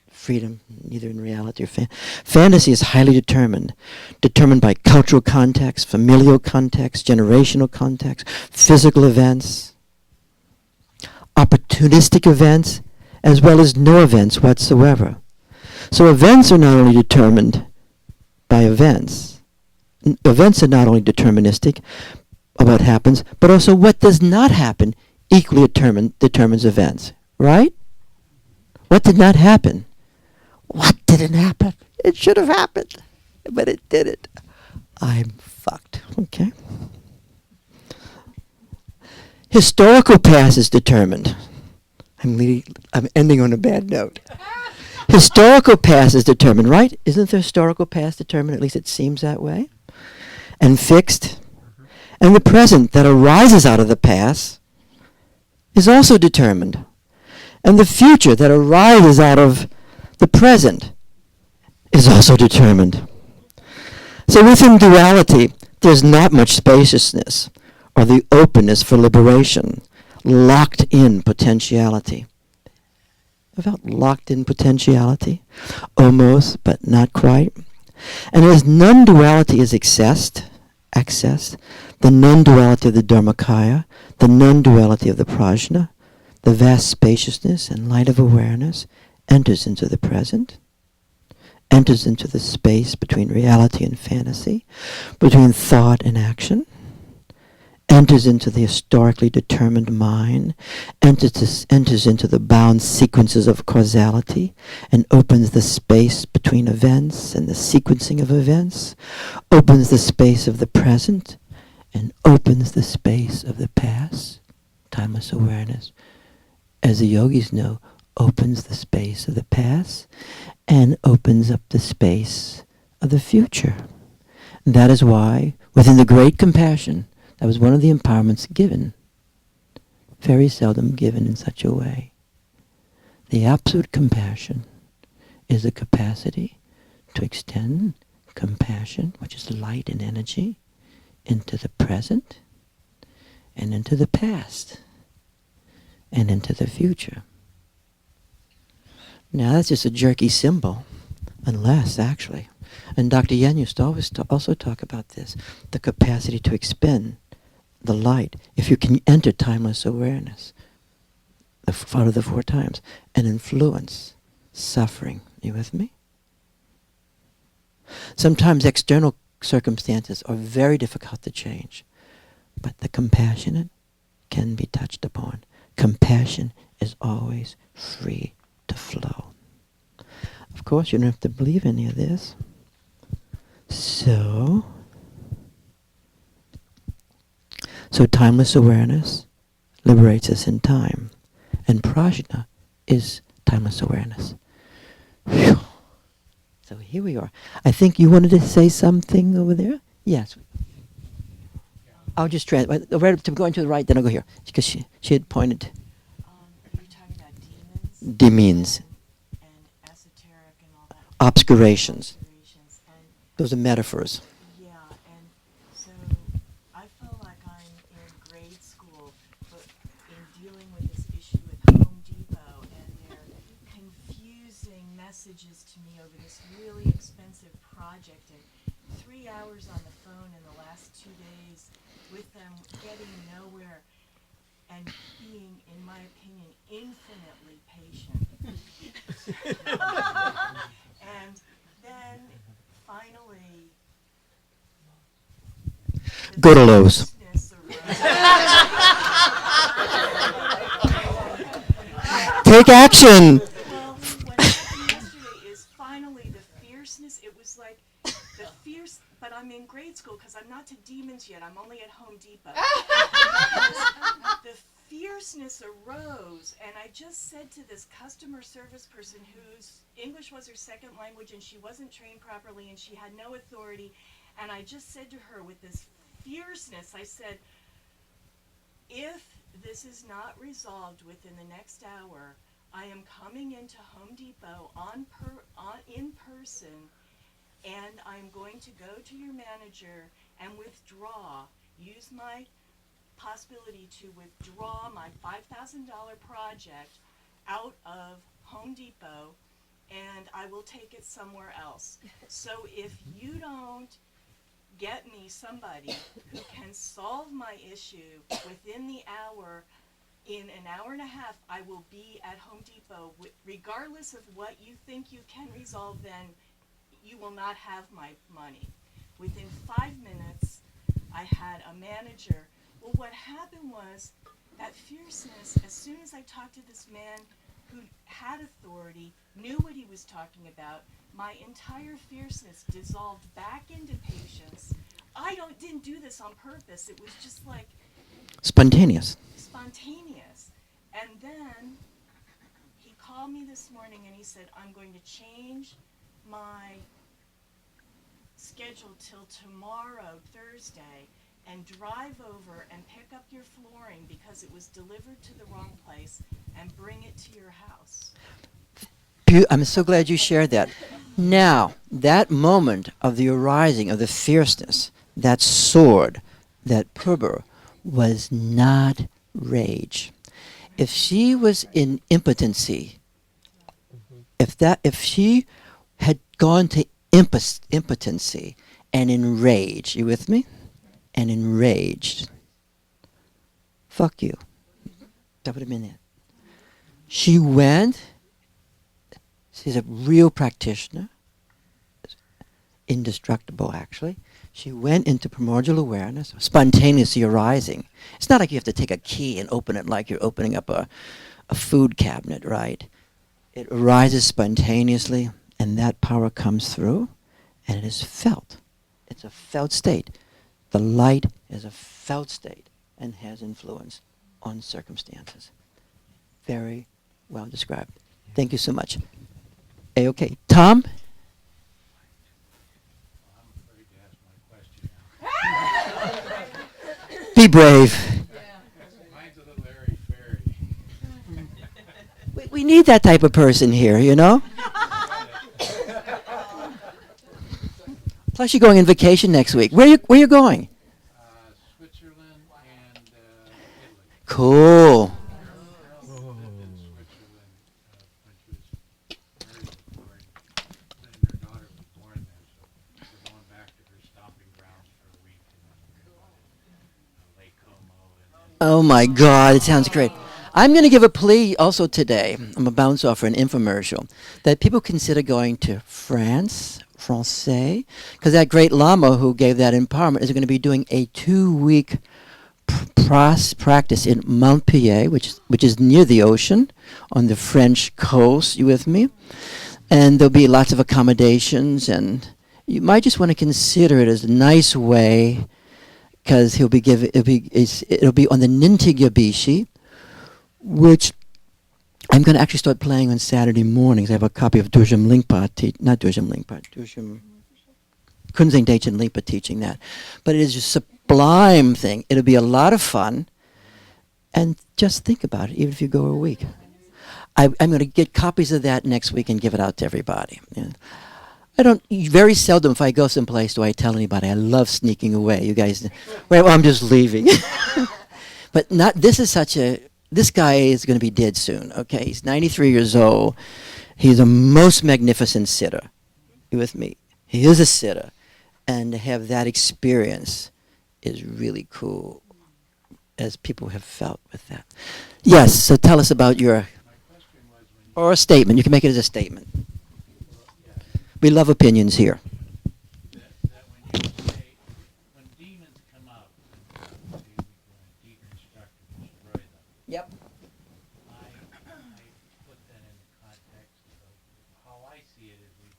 Speaker 2: Freedom, neither in reality or fantasy is highly determined by cultural context, familial context, generational context, physical events, opportunistic events, as well as no events whatsoever. So events are not only determined by events. Events are not only deterministic of what happens, but also what does not happen equally determines events, right? What did not happen? What didn't happen? It should have happened, but it didn't. I'm fucked, okay? Historical past is determined. I'm ending on a bad note. Historical past is determined, right? Isn't the historical past determined? At least it seems that way. And fixed. And the present that arises out of the past is also determined. And the future that arises out of the present is also determined. So within duality, there's not much spaciousness or the openness for liberation, locked in potentiality. About locked in potentiality, almost, but not quite. And as non-duality is accessed, the non-duality of the Dharmakaya, the non-duality of the prajna, the vast spaciousness and light of awareness enters into the present, enters into the space between reality and fantasy, between thought and action, enters into the historically determined mind, enters into the bound sequences of causality, and opens the space between events and the sequencing of events, opens the space of the present, and opens the space of the past. Timeless awareness, as the yogis know, opens the space of the past and opens up the space of the future. And that is why, within the great compassion, that was one of the empowerments given, very seldom given in such a way. The absolute compassion is the capacity to extend compassion, which is light and energy, into the present and into the past and into the future. Now that's just a jerky symbol, unless actually, and Dr. Yen used to always also talk about this, the capacity to expend the light, if you can enter timeless awareness, out of the 4 times, and influence suffering. You with me? Sometimes external circumstances are very difficult to change, but the compassionate can be touched upon. Compassion is always free to flow. Of course, you don't have to believe any of this. So timeless awareness liberates us in time. And prajna is timeless awareness. Whew. So here we are. I think you wanted to say something over there? Yes. I'll just translate. Going to the right, then I'll go here. Because she had pointed.
Speaker 3: You're talking about demons?
Speaker 2: Demons.
Speaker 3: And esoteric and all that.
Speaker 2: Obscurations.
Speaker 3: And
Speaker 2: Those are metaphors.
Speaker 3: yeah, and so I feel like I'm in grade school, but in dealing with this issue with Home Depot and their confusing messages to me over this really expensive project, and 3 hours on the phone in the last 2 days with them, getting nowhere, and being, in my opinion, infinitely patient. And then finally,
Speaker 2: Go to Lowe's.
Speaker 3: business arose.
Speaker 2: Take action.
Speaker 3: Well, what happened yesterday is finally the fierceness. It was like the fierce, but I'm in grade school because I'm not to Demons yet. I'm only at Home Depot. The fierceness arose, and I just said to this customer service person whose English was her second language and she wasn't trained properly and she had no authority, and I just said to her with this fierceness, I said, if this is not resolved within the next hour, I am coming into Home Depot in person, and I'm going to go to your manager and withdraw, use my possibility to withdraw my $5,000 project out of Home Depot, and I will take it somewhere else. So if you don't get me somebody who can solve my issue within the hour, in an hour and a half, I will be at Home Depot. Regardless of what you think you can resolve, then you will not have my money. Within 5 minutes, I had a manager. Well, what happened was that fierceness, as soon as I talked to this man who had authority, knew what he was talking about, my entire fierceness dissolved back into patience. I didn't do this on purpose. It was just like
Speaker 2: Spontaneous.
Speaker 3: spontaneous. And then he called me this morning and he said, I'm going to change my schedule till tomorrow, Thursday, and drive over and pick up your flooring because it was delivered to the wrong place and bring it to your house.
Speaker 2: I'm so glad you shared that. Now, that moment of the arising of the fierceness, that sword, that purber, was not rage. If she was in impotency, if she had gone to impotency and enraged, you with me? And enraged, fuck you. That would have been it. She went, she's a real practitioner, indestructible actually. She went into primordial awareness, spontaneously arising. It's not like you have to take a key and open it like you're opening up a food cabinet, right? It arises spontaneously, and that power comes through, and it is felt. It's a felt state. The light is a felt state and has influence on circumstances. Very well described. Thank you so much. A-okay. Tom? Be brave.
Speaker 4: Mine's a little airy-fairy.
Speaker 2: We need that type of person here, you know? Plus, you're going on vacation next week. Where you going?
Speaker 4: Switzerland and Italy.
Speaker 2: Cool.
Speaker 4: Girl lived in Switzerland when she was very born. Then her daughter was born there, so we're going back to her stomping grounds for a week, and then we're going to Lake Como. And then
Speaker 2: Oh my God, it sounds great. I'm going to give a plea also today. I'm going to bounce off for an infomercial that people consider going to France, Francais, because that great Lama who gave that empowerment is going to be doing a 2-week practice in Montpellier, which is near the ocean on the French coast. You with me? And there'll be lots of accommodations, and you might just want to consider it as a nice way, because it'll be on the Nintigabishi, which I'm going to actually start playing on Saturday mornings. I have a copy of Durjam Lingpa, Kunzang Dechen Lingpa teaching that. But it is a sublime thing. It'll be a lot of fun. And just think about it, even if you go a week. I'm going to get copies of that next week and give it out to everybody. Yeah. Very seldom if I go someplace do I tell anybody. I love sneaking away. You guys, well, I'm just leaving. But this guy is going to be dead soon, okay? He's 93 years old, He's a most magnificent sitter. You with me? He is a sitter. And to have that experience is really cool, as people have felt with that. Yes, so tell us about your,
Speaker 4: My question was when
Speaker 2: or a statement. You can make it as a statement.
Speaker 4: yeah,
Speaker 2: We love opinions here.
Speaker 4: that when you say, when demons come out, and say we deconstruct and destroy them,
Speaker 2: Yep.
Speaker 4: I put that in the context of how I see it is when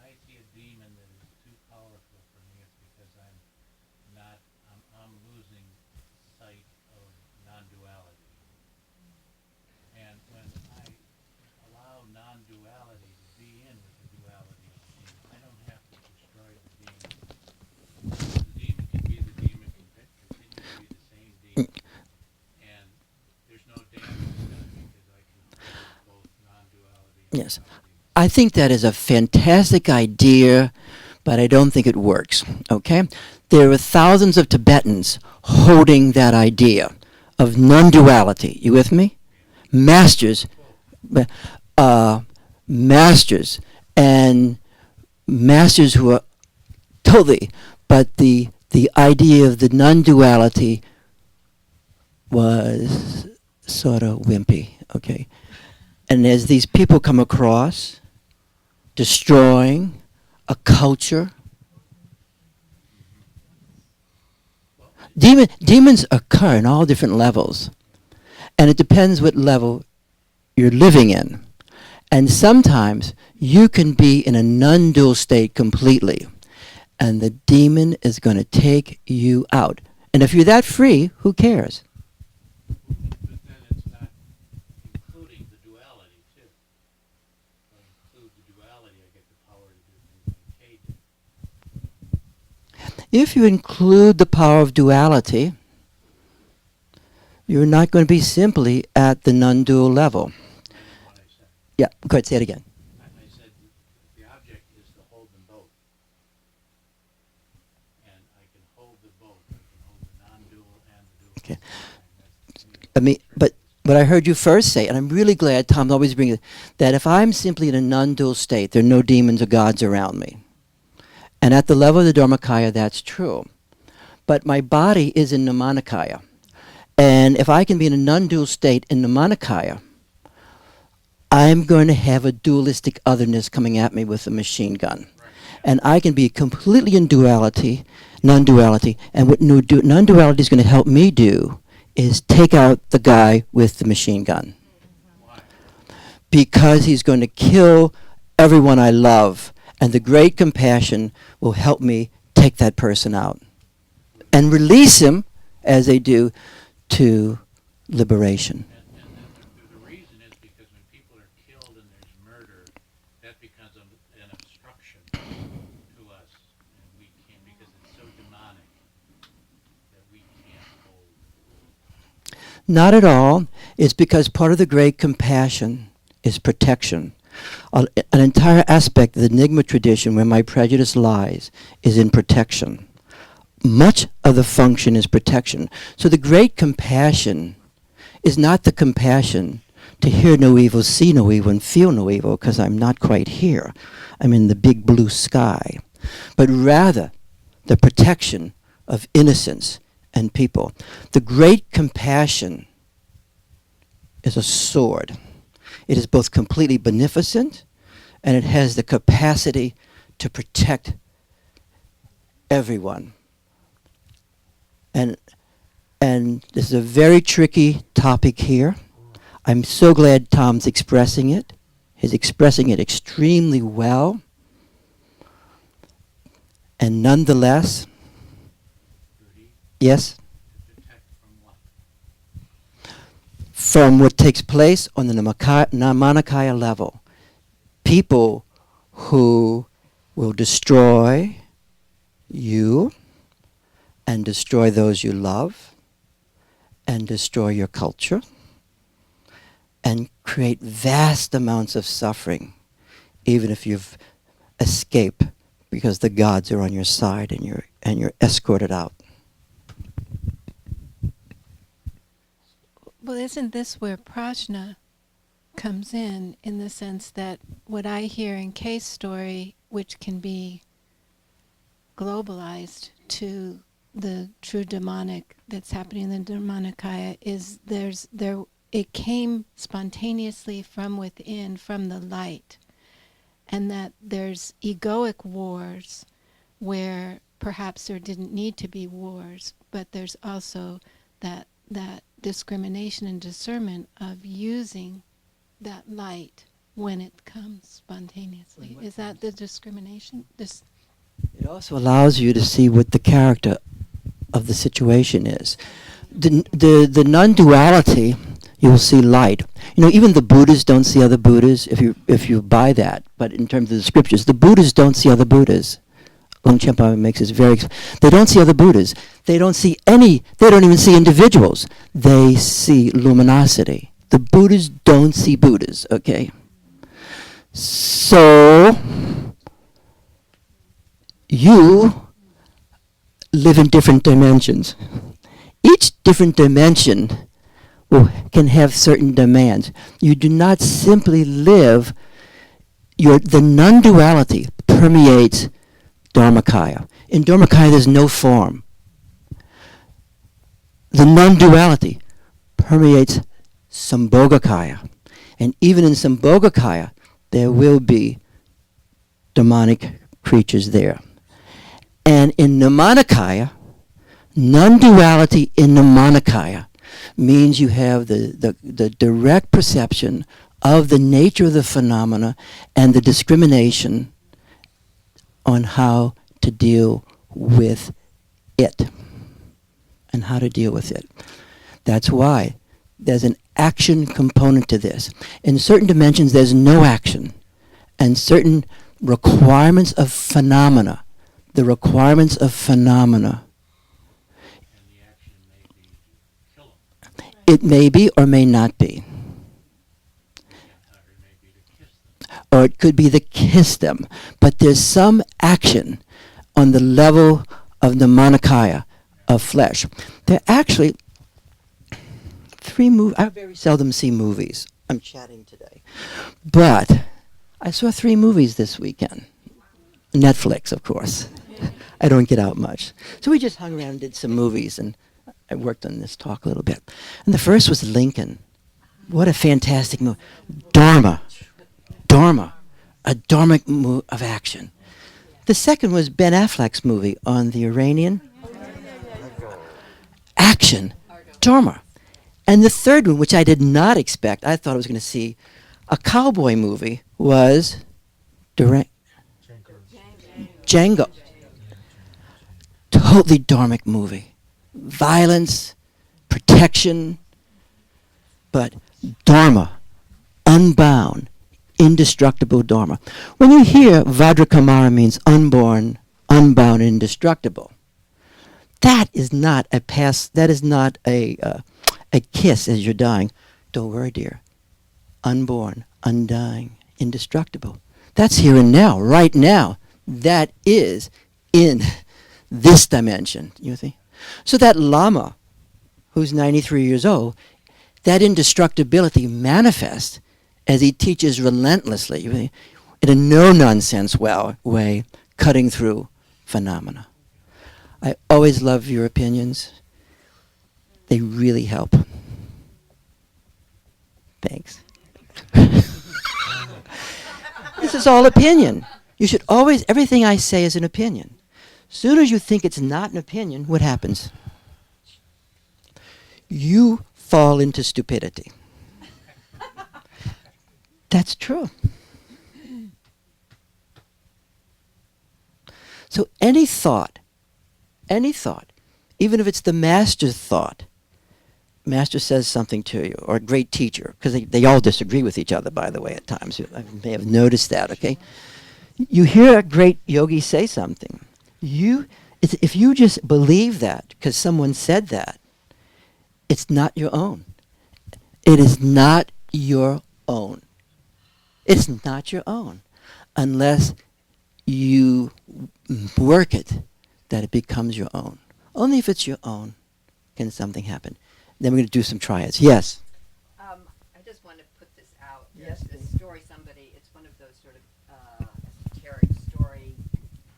Speaker 4: I see a demon that is too powerful for me, it's because I'm losing sight of non-duality. And when I allow non-duality to be in with the duality of the demon, I don't have to destroy the demon. The demon can be the demon, can continue to be the same demon. And there's no damage done because I can hold both non-duality and
Speaker 2: Yes.
Speaker 4: duality.
Speaker 2: I think that is a fantastic idea, but I don't think it works. Okay? There are thousands of Tibetans holding that idea of non-duality. You with me? Masters, masters, and masters who are totally, but the idea of the non-duality was sort of wimpy. Okay? And as these people come across, destroying a culture, demons occur in all different levels. And it depends what level you're living in. And sometimes you can be in a non-dual state completely. And the demon is going to take you out. And if you're that free, who cares?
Speaker 4: But then it's not including the duality too. If I include the duality, I get the power to do things like Kay did.
Speaker 2: If you include the power of duality, you're not going to be simply at the non-dual level.
Speaker 4: That's what I said.
Speaker 2: Yeah, go ahead, say it again.
Speaker 4: I said the object is to hold them both. And I can hold the both. I can hold the non-dual and the dual.
Speaker 2: Okay.
Speaker 4: That's, to me,
Speaker 2: I mean, but what I heard you first say, and I'm really glad Tom's always bringing it, that if I'm simply in a non-dual state, there are no demons or gods around me. And at the level of the Dharmakaya, that's true. But my body is in Nirmanakaya. And if I can be in a non-dual state in Nirmanakaya, I'm going to have a dualistic otherness coming at me with a machine gun. And I can be completely in duality, non-duality. And what non-duality is going to help me do is take out the guy with the machine gun.
Speaker 4: why?
Speaker 2: Because he's going to kill everyone I love. And the great compassion will help me take that person out. And release him, as they do, to liberation.
Speaker 4: And the reason is because when people are killed and there's murder, that becomes an obstruction to us, and we can't, because it's so demonic that we can't hold.
Speaker 2: Not at all. It's because part of the great compassion is protection. An entire aspect of the Enigma tradition where my prejudice lies is in protection. Much of the function is protection. So the great compassion is not the compassion to hear no evil, see no evil, and feel no evil, because I'm not quite here. I'm in the big blue sky. But rather the protection of innocence and people. The great compassion is a sword. It is both completely beneficent, and it has the capacity to protect everyone. And this is a very tricky topic here. I'm so glad Tom's expressing it. He's expressing it extremely well. And nonetheless, yes?
Speaker 4: To protect from what?
Speaker 2: From what takes place on the Nirmanakaya level. People who will destroy you and destroy those you love and destroy your culture and create vast amounts of suffering, even if you've escaped because the gods are on your side and you're escorted out.
Speaker 5: Well, isn't this where prajna comes in the sense that what I hear in Kay's story, which can be globalized to the true demonic that's happening in the Dharmakaya, is it came spontaneously from within, from the light, and that there's egoic wars where perhaps there didn't need to be wars, but there's also that discrimination and discernment of using that light when it comes spontaneously. Is that the discrimination?
Speaker 2: It also allows you to see what the character of the situation is. The non-duality, you will see light. You know, even the Buddhas don't see other Buddhas, if you buy that. But in terms of the scriptures, the Buddhas don't see other Buddhas. Longchenpa makes this very. They don't see other Buddhas. They don't even see individuals. They see luminosity. The Buddhas don't see Buddhas, okay? So, you live in different dimensions. Each different dimension can have certain demands. You do not simply live, the non-duality permeates Dharmakaya. In Dharmakaya there's no form. The non-duality permeates Sambhogakaya. And even in Sambhogakaya there will be demonic creatures there. And in Nirmanakaya, non-duality in Nirmanakaya means you have the direct perception of the nature of the phenomena and the discrimination on how to deal with it. And how to deal with it. That's why there's an action component to this. In certain dimensions there's no action. And certain requirements of phenomena, the requirements of phenomena,
Speaker 4: And the action may be to kill them,
Speaker 2: it may be or may not be.
Speaker 4: or it may be to kiss them.
Speaker 2: Or it could be the kiss them. But there's some action on the level of the Manakaya, of flesh. There are actually 3 movies. I very seldom see movies. I'm chatting today. But I saw 3 movies this weekend. Netflix, of course. I don't get out much. So we just hung around and did some movies, and I worked on this talk a little bit. And the first was Lincoln. What a fantastic movie. Dharma. A dharmic move of action. The second was Ben Affleck's movie on the Iranian. Action. Dharma. And the third one, which I did not expect, I thought I was going to see a cowboy movie, was Django. Totally dharmic movie. Violence, protection, but Dharma, unbound, indestructible Dharma. When you hear Vajrakamara means unborn, unbound, indestructible, that is not a kiss as you're dying. Don't worry, dear. Unborn, undying, indestructible. That's here and now, right now. That is in this dimension, you see? So that Lama, who's 93 years old, that indestructibility manifests as he teaches relentlessly, in a no-nonsense way, cutting through phenomena. I always love your opinions. They really help. Thanks. This is all opinion. You should always, everything I say is an opinion. Soon as you think it's not an opinion, what happens? You fall into stupidity. That's true. So any thought, even if it's the master's thought, master says something to you, or a great teacher, because they all disagree with each other, by the way, at times. I may have noticed that, okay? You hear a great yogi say something. If you just believe that because someone said that, it's not your own. It is not your own. It's not your own unless you work it that it becomes your own. Only if it's your own can something happen. Then we're going to do some triads. Yes?
Speaker 6: I just want to put this out. this story, it's one of those sort of esoteric story.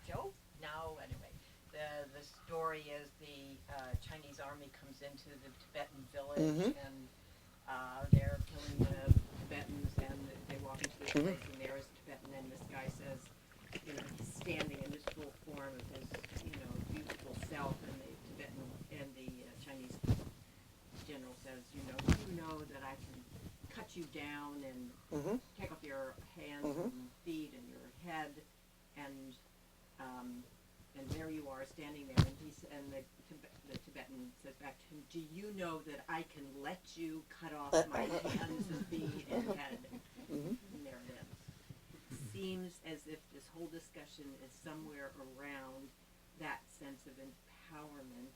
Speaker 6: Joe? No, anyway. The story is the Chinese army comes into the Tibetan village and they're killing the Tibetans, and they walk into this place and there is a Tibetan, and this guy says, he's standing in this full form of his, beautiful self, and the Tibetan and the Chinese general says, you know that I can cut you down and take off your hands and feet and your head, and there you are standing there, and the Tibetan says back to him, do you know that I can let you cut off my hands and feet and head? And there it ends. It seems as if this whole discussion is somewhere around that sense of empowerment.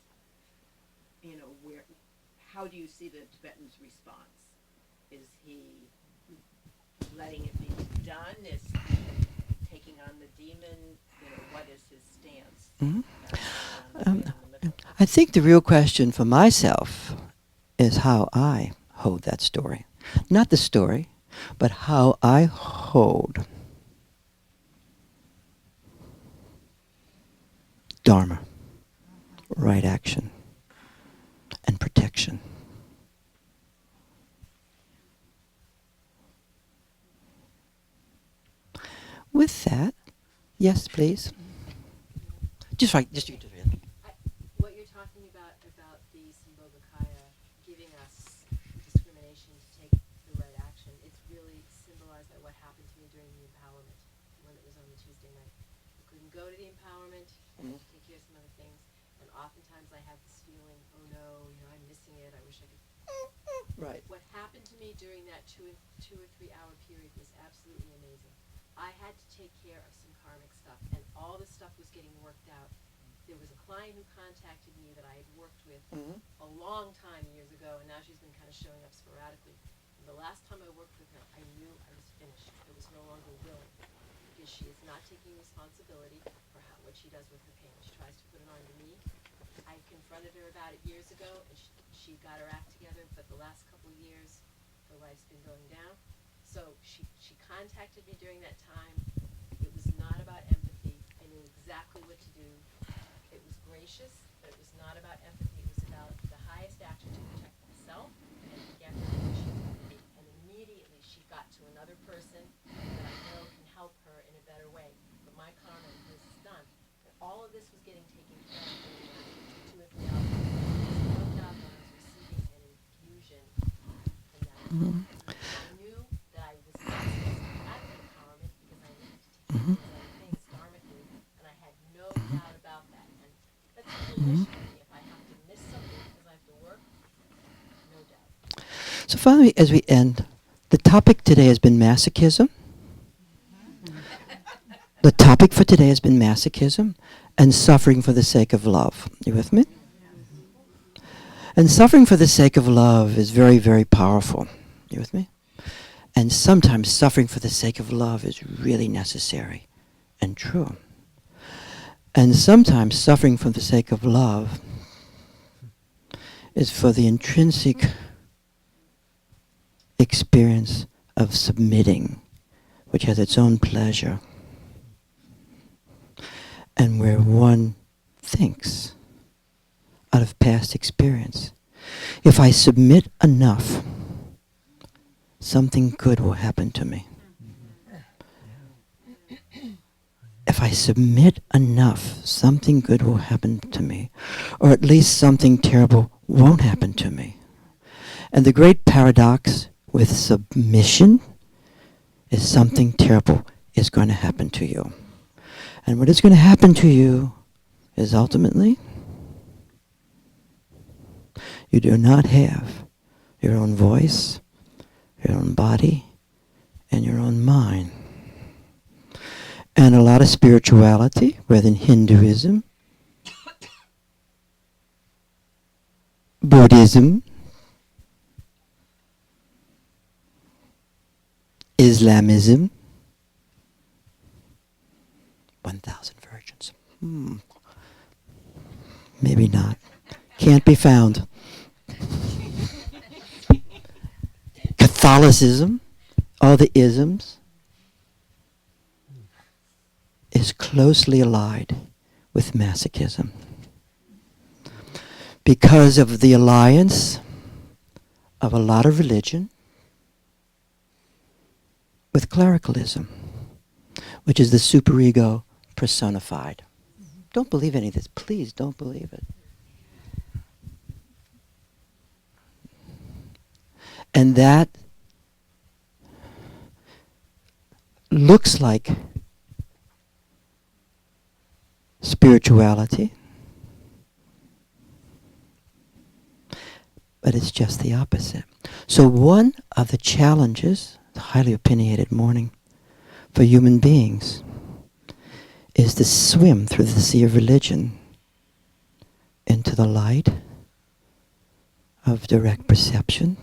Speaker 6: How do you see the Tibetan's response? Is he letting it be done? Is he taking on the demon? What is his stance?
Speaker 2: I think the real question for myself is how I hold that story. Not the story, but how I hold Dharma, right action, and protection. With that, yes, please. Just you two.
Speaker 6: What you're talking about the Sambhogakaya giving us discrimination to take the right action, it's really symbolized by what happened to me during the empowerment when it was on the Tuesday night. I couldn't go to the empowerment, I had to take care of some other things, and oftentimes I had this feeling, oh no, I'm missing it, I wish I could.
Speaker 2: Right.
Speaker 6: What happened to me during that 2 or 3 hour period was absolutely amazing. I had to take care of some karmic stuff, and all this stuff was getting worked out. There was a client who contacted me that I had worked with a long time years ago, and now she's been kind of showing up sporadically. And the last time I worked with her, I knew I was finished. I was no longer willing, because she is not taking responsibility for what she does with her pain. She tries to put it on to me. I confronted her about it years ago, and she got her act together, but the last couple of years, her life's been going down. So she contacted me during that time. It was not about empathy. I knew exactly what to do. It was gracious, but it was not about empathy. It was about the highest action to protect myself and to get her where she wanted to be. And immediately she got to another person that I know can help her in a better way. But my karma was done. And all of this was getting taken care of in 2 or 3 hours. No doubt that I was receiving an infusion from that. I knew that I was not supposed to have the empowerment because I needed to take care of other things karmically, and I had no doubt about that. And that's a real mission for me. If I have to miss something because I have to work, no doubt.
Speaker 2: So finally, as we end, the topic today has been masochism. The topic for today has been masochism and suffering for the sake of love. You with me? And suffering for the sake of love is very, very powerful. You with me? And sometimes suffering for the sake of love is really necessary and true. And sometimes suffering for the sake of love is for the intrinsic experience of submitting, which has its own pleasure, and where one thinks out of past experience, if I submit enough, something good will happen to me. If I submit enough, something good will happen to me, or at least something terrible won't happen to me. And the great paradox with submission is something terrible is going to happen to you. And what is going to happen to you is ultimately you do not have your own voice, your own body, and your own mind. And a lot of spirituality, whether in Hinduism, Buddhism, Islamism, 1,000 virgins. Maybe not. Can't be found. Catholicism, all the isms, is closely allied with masochism. Because of the alliance of a lot of religion with clericalism, which is the superego personified. Don't believe any of this. Please don't believe it. And that looks like spirituality, but it's just the opposite. So one of the challenges, the highly opinionated morning, for human beings is to swim through the sea of religion into the light of direct perception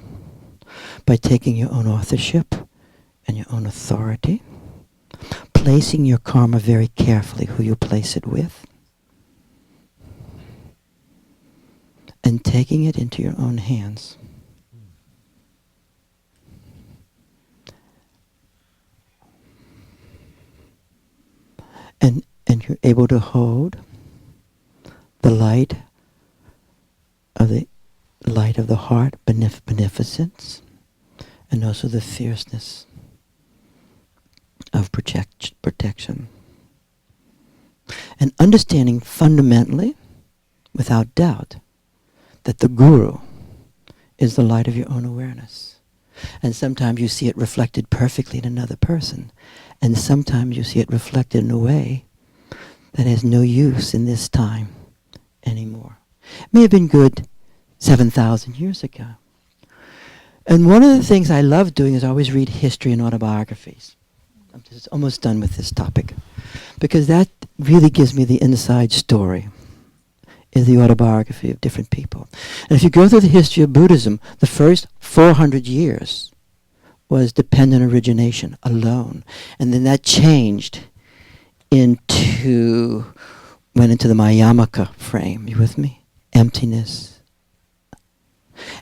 Speaker 2: by taking your own authorship and your own authority, placing your karma very carefully, who you place it with, and taking it into your own hands. And you're able to hold the light of the heart, beneficence, and also the fierceness of protection. And understanding fundamentally, without doubt, that the guru is the light of your own awareness. And sometimes you see it reflected perfectly in another person. And sometimes you see it reflected in a way that has no use in this time anymore. It may have been good 7,000 years ago. And one of the things I love doing is I always read history and autobiographies. I'm just almost done with this topic. Because that really gives me the inside story, is the autobiography of different people. And if you go through the history of Buddhism, the first 400 years was dependent origination alone. And then that changed went into the Mayamaka frame. You with me? Emptiness.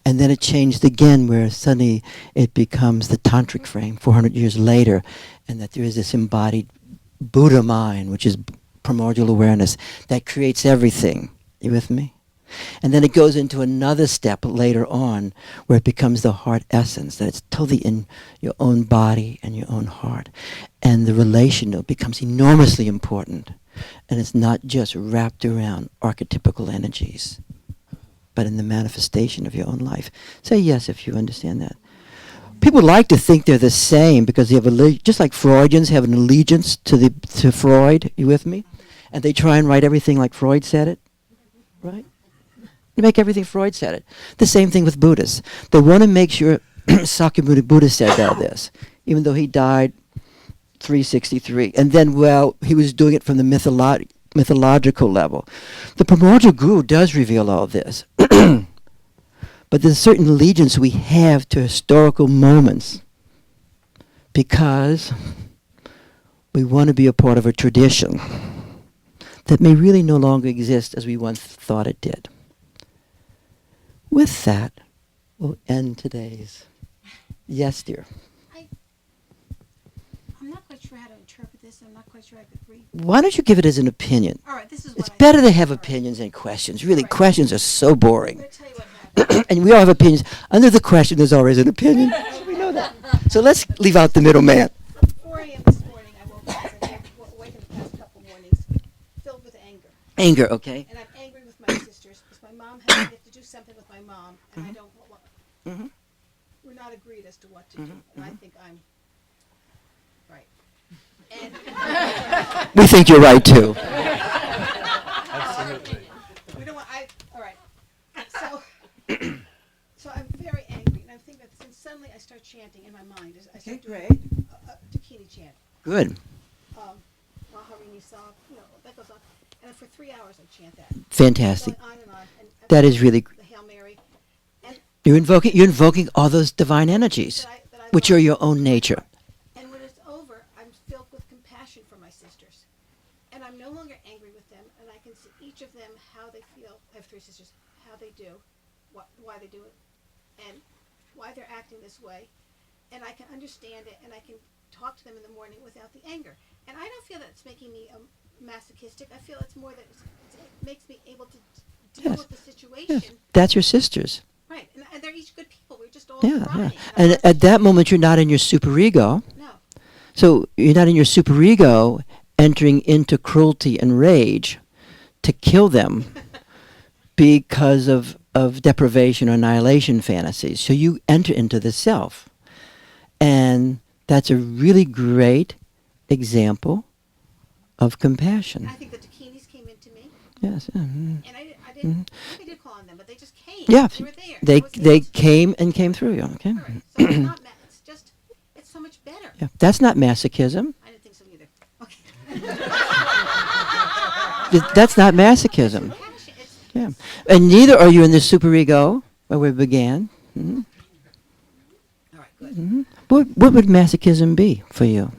Speaker 2: And then it changed again, where suddenly it becomes the tantric frame 400 years later, and that there is this embodied Buddha mind, which is primordial awareness, that creates everything. You with me? And then it goes into another step later on, where it becomes the heart essence, that it's totally in your own body and your own heart. And the relational becomes enormously important. And it's not just wrapped around archetypical energies, but in the manifestation of your own life. Say yes if you understand that. People like to think they're the same because they have just like Freudians have an allegiance to Freud. You with me? And they try and write everything like Freud said it, right? They make everything Freud said it. The same thing with Buddhists. They want to make sure Sakyamuni Buddha said all this, even though he died 363. And then, well, he was doing it from the mythological level. The primordial guru does reveal all this. But there's certain allegiance we have to historical moments because we want to be a part of a tradition that may really no longer exist as we once thought it did. With that, we'll end today's. Yes, dear.
Speaker 7: I'm not quite sure how to interpret this. I'm not quite sure I could read.
Speaker 2: Why don't you give it as an opinion?
Speaker 7: All right, this is what
Speaker 2: It's
Speaker 7: I
Speaker 2: better to
Speaker 7: think.
Speaker 2: have
Speaker 7: All right.
Speaker 2: opinions than questions. Really,
Speaker 7: Right.
Speaker 2: questions are so
Speaker 7: I'm
Speaker 2: boring.
Speaker 7: going to tell you what happened.
Speaker 2: And we all have opinions. Under the question, there's always an opinion. We know that. So let's leave out the middleman.
Speaker 7: 4 a.m. this morning, I woke up. I've awakened the past couple mornings filled with anger.
Speaker 2: Anger, okay?
Speaker 7: And I'm angry with my sisters because my mom has I have to do something with my mom, and I don't want.
Speaker 2: Mhm.
Speaker 7: We're not agreed as to what to do, and I think I'm right. And
Speaker 2: We think you're right, too.
Speaker 7: we don't want. All right. So, so I'm very angry, and I'm thinking that since suddenly I start chanting in my mind. I start doing a Dakini chant.
Speaker 2: Good.
Speaker 7: Maharini Sa, that goes on. And for 3 hours I chant that.
Speaker 2: Fantastic.
Speaker 7: Going on and on. And
Speaker 2: That is really...
Speaker 7: the Hail Mary. And
Speaker 2: You're invoking all those divine energies,
Speaker 7: that I
Speaker 2: which
Speaker 7: love.
Speaker 2: are your own nature.
Speaker 7: And when it's over, I'm filled with compassion for my sisters. And I'm no longer angry with them, and I can see each of them how they feel. I have 3 sisters, how they do, why they do it, and why they're acting this way. and I can understand it, and I can talk to them in the morning without the anger. And I don't feel that it's making me masochistic. I feel it's more that it makes me able to deal
Speaker 2: Yes.
Speaker 7: with the situation.
Speaker 2: Yes. That's your sisters.
Speaker 7: Right, and they're each good people. We're just all
Speaker 2: Yeah,
Speaker 7: trying.
Speaker 2: yeah. And at that moment, you're not in your superego.
Speaker 7: No.
Speaker 2: So you're not in your superego entering into cruelty and rage to kill them because of deprivation or annihilation fantasies. So you enter into the self. And that's a really great example of compassion.
Speaker 7: I think the Takinis came into me,
Speaker 2: Yes.
Speaker 7: and I didn't did call on them, but they just came.
Speaker 2: Yeah.
Speaker 7: They were there.
Speaker 2: They
Speaker 7: That was
Speaker 2: they
Speaker 7: it.
Speaker 2: came and came through you. Okay.
Speaker 7: All right. So it's not it's just, it's so much better.
Speaker 2: Yeah. That's not masochism.
Speaker 7: I didn't think so either. Okay.
Speaker 2: That's not masochism.
Speaker 7: Passion, it's,
Speaker 2: Yeah. And neither are you in the superego where we began. Mhm.
Speaker 7: all right, good.
Speaker 2: Mhm. What would masochism be for you?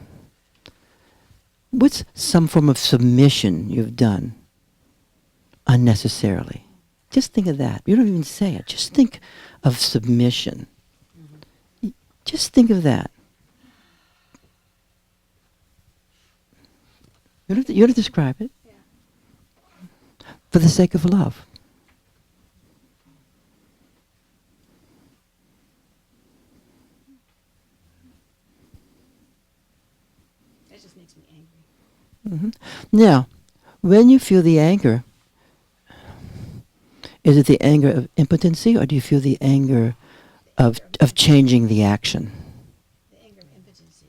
Speaker 2: What's some form of submission you've done unnecessarily? Just think of that. You don't even say it. Just think of submission. Just think of that. You don't have to describe it.
Speaker 7: Yeah.
Speaker 2: For the sake of love.
Speaker 7: That just makes me angry.
Speaker 2: Hmm. Now, when you feel the anger, is it the anger of impotency, or do you feel the anger of changing the action?
Speaker 7: The anger of impotency.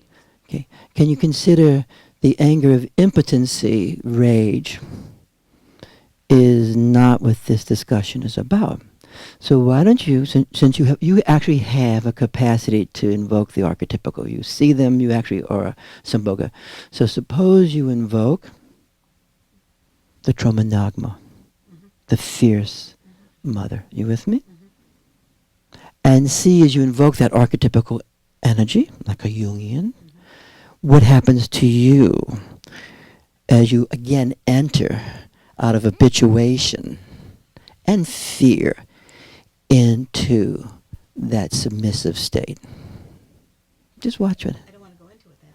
Speaker 2: Okay. Can you consider the anger of impotency, rage, is not what this discussion is about? So why don't you, since you actually have a capacity to invoke the archetypical, you see them, you actually are a Sambhoga. So suppose you invoke the Tromanagma, the fierce mother. You with me? And see as you invoke that archetypical energy, like a Jungian, what happens to you as you again enter out of habituation and fear into that submissive state. Just watch it.
Speaker 7: I don't want to go into it then.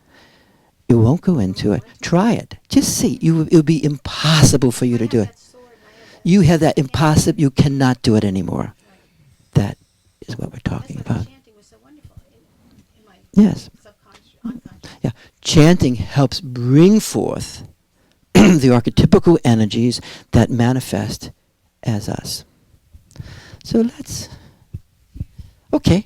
Speaker 2: You won't go into it. Try it. Just see. It'll be impossible for you to do it.
Speaker 7: That sword and I have that.
Speaker 2: You have that impossible. You cannot do it anymore. That is what we're talking
Speaker 7: That's why
Speaker 2: about.
Speaker 7: the chanting was so wonderful in my
Speaker 2: Yes.
Speaker 7: subconscious, unconscious.
Speaker 2: Yeah. Chanting helps bring forth the archetypical energies that manifest as us. So let's. Okay.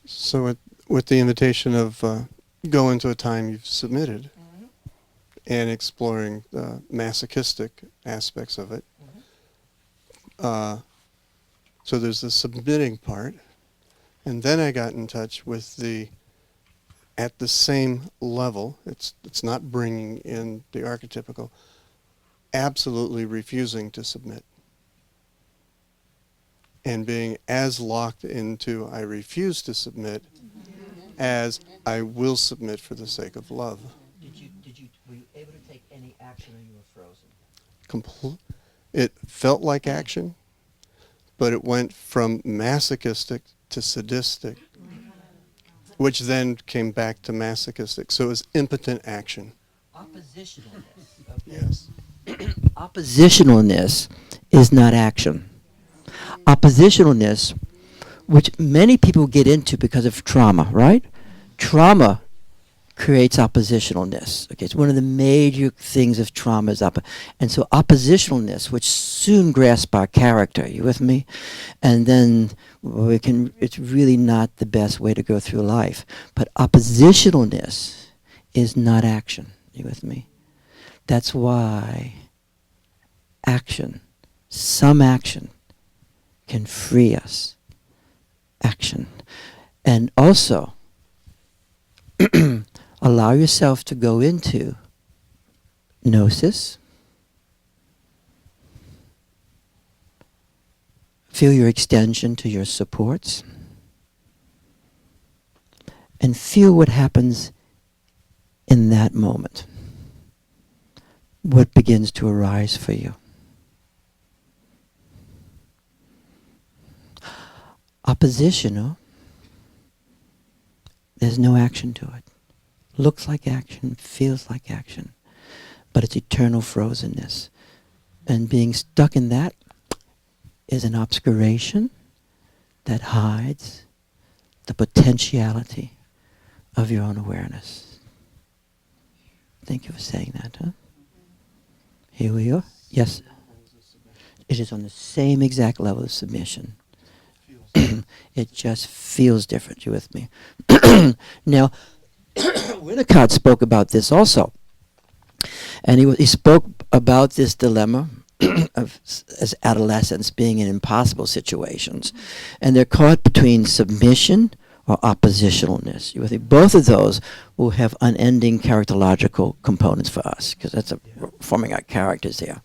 Speaker 8: So with the invitation of go into a time you've submitted and exploring the masochistic aspects of it. So there's the submitting part. And then I got in touch with at the same level, it's not bringing in the archetypical, absolutely refusing to submit. And being as locked into I refuse to submit as I will submit for the sake of love.
Speaker 2: Were you able to take any action, or you were frozen?
Speaker 8: It felt like action, but it went from masochistic to sadistic, which then came back to masochistic. So it was impotent action.
Speaker 2: Oppositionalness.
Speaker 8: Yes.
Speaker 2: Oppositionalness is not action. Oppositionalness, which many people get into because of trauma, right? Trauma creates oppositionalness. Okay, it's one of the major things of trauma is and so oppositionalness, which soon grasps our character. You with me? And then it's really not the best way to go through life. But oppositionalness is not action. You with me? That's why some action can free us. Action. And also, allow yourself to go into gnosis. Feel your extension to your supports. And feel what happens in that moment. What begins to arise for you. oppositional, there's no action to it. Looks like action, feels like action, but it's eternal frozenness. And being stuck in that is an obscuration that hides the potentiality of your own awareness. Thank you for saying that, huh? Here we are. Yes. It is on the same exact level of submission. It just feels different. You with me? Now, Winnicott spoke about this also. And he spoke about this dilemma of as adolescents being in impossible situations. And they're caught between submission or oppositionalness. You with me? Both of those will have unending characterological components for us, because that's forming our characters here.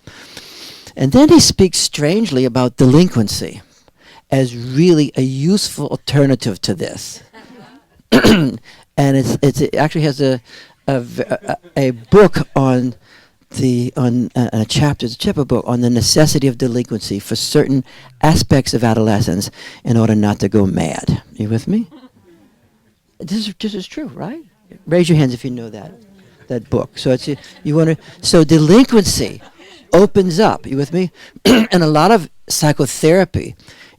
Speaker 2: And then he speaks strangely about delinquency as really a useful alternative to this. And it actually has a book on a chapter book on the necessity of delinquency for certain aspects of adolescence in order not to go mad. You with me? This is true, right? Raise your hands if you know that book. So so delinquency opens up. You with me? And a lot of psychotherapy,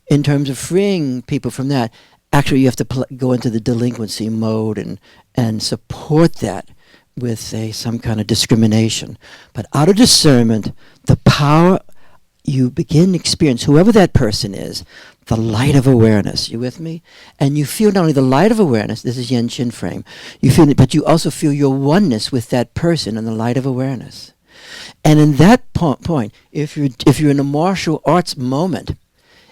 Speaker 2: in terms of freeing people from that, actually you have to go into the delinquency mode and support that with some kind of discrimination. But out of discernment, the power you begin to experience, whoever that person is, the light of awareness. You with me? And you feel not only the light of awareness, this is Yen Chin frame, you feel it, but you also feel your oneness with that person in the light of awareness. And in that point, if you're in a martial arts moment,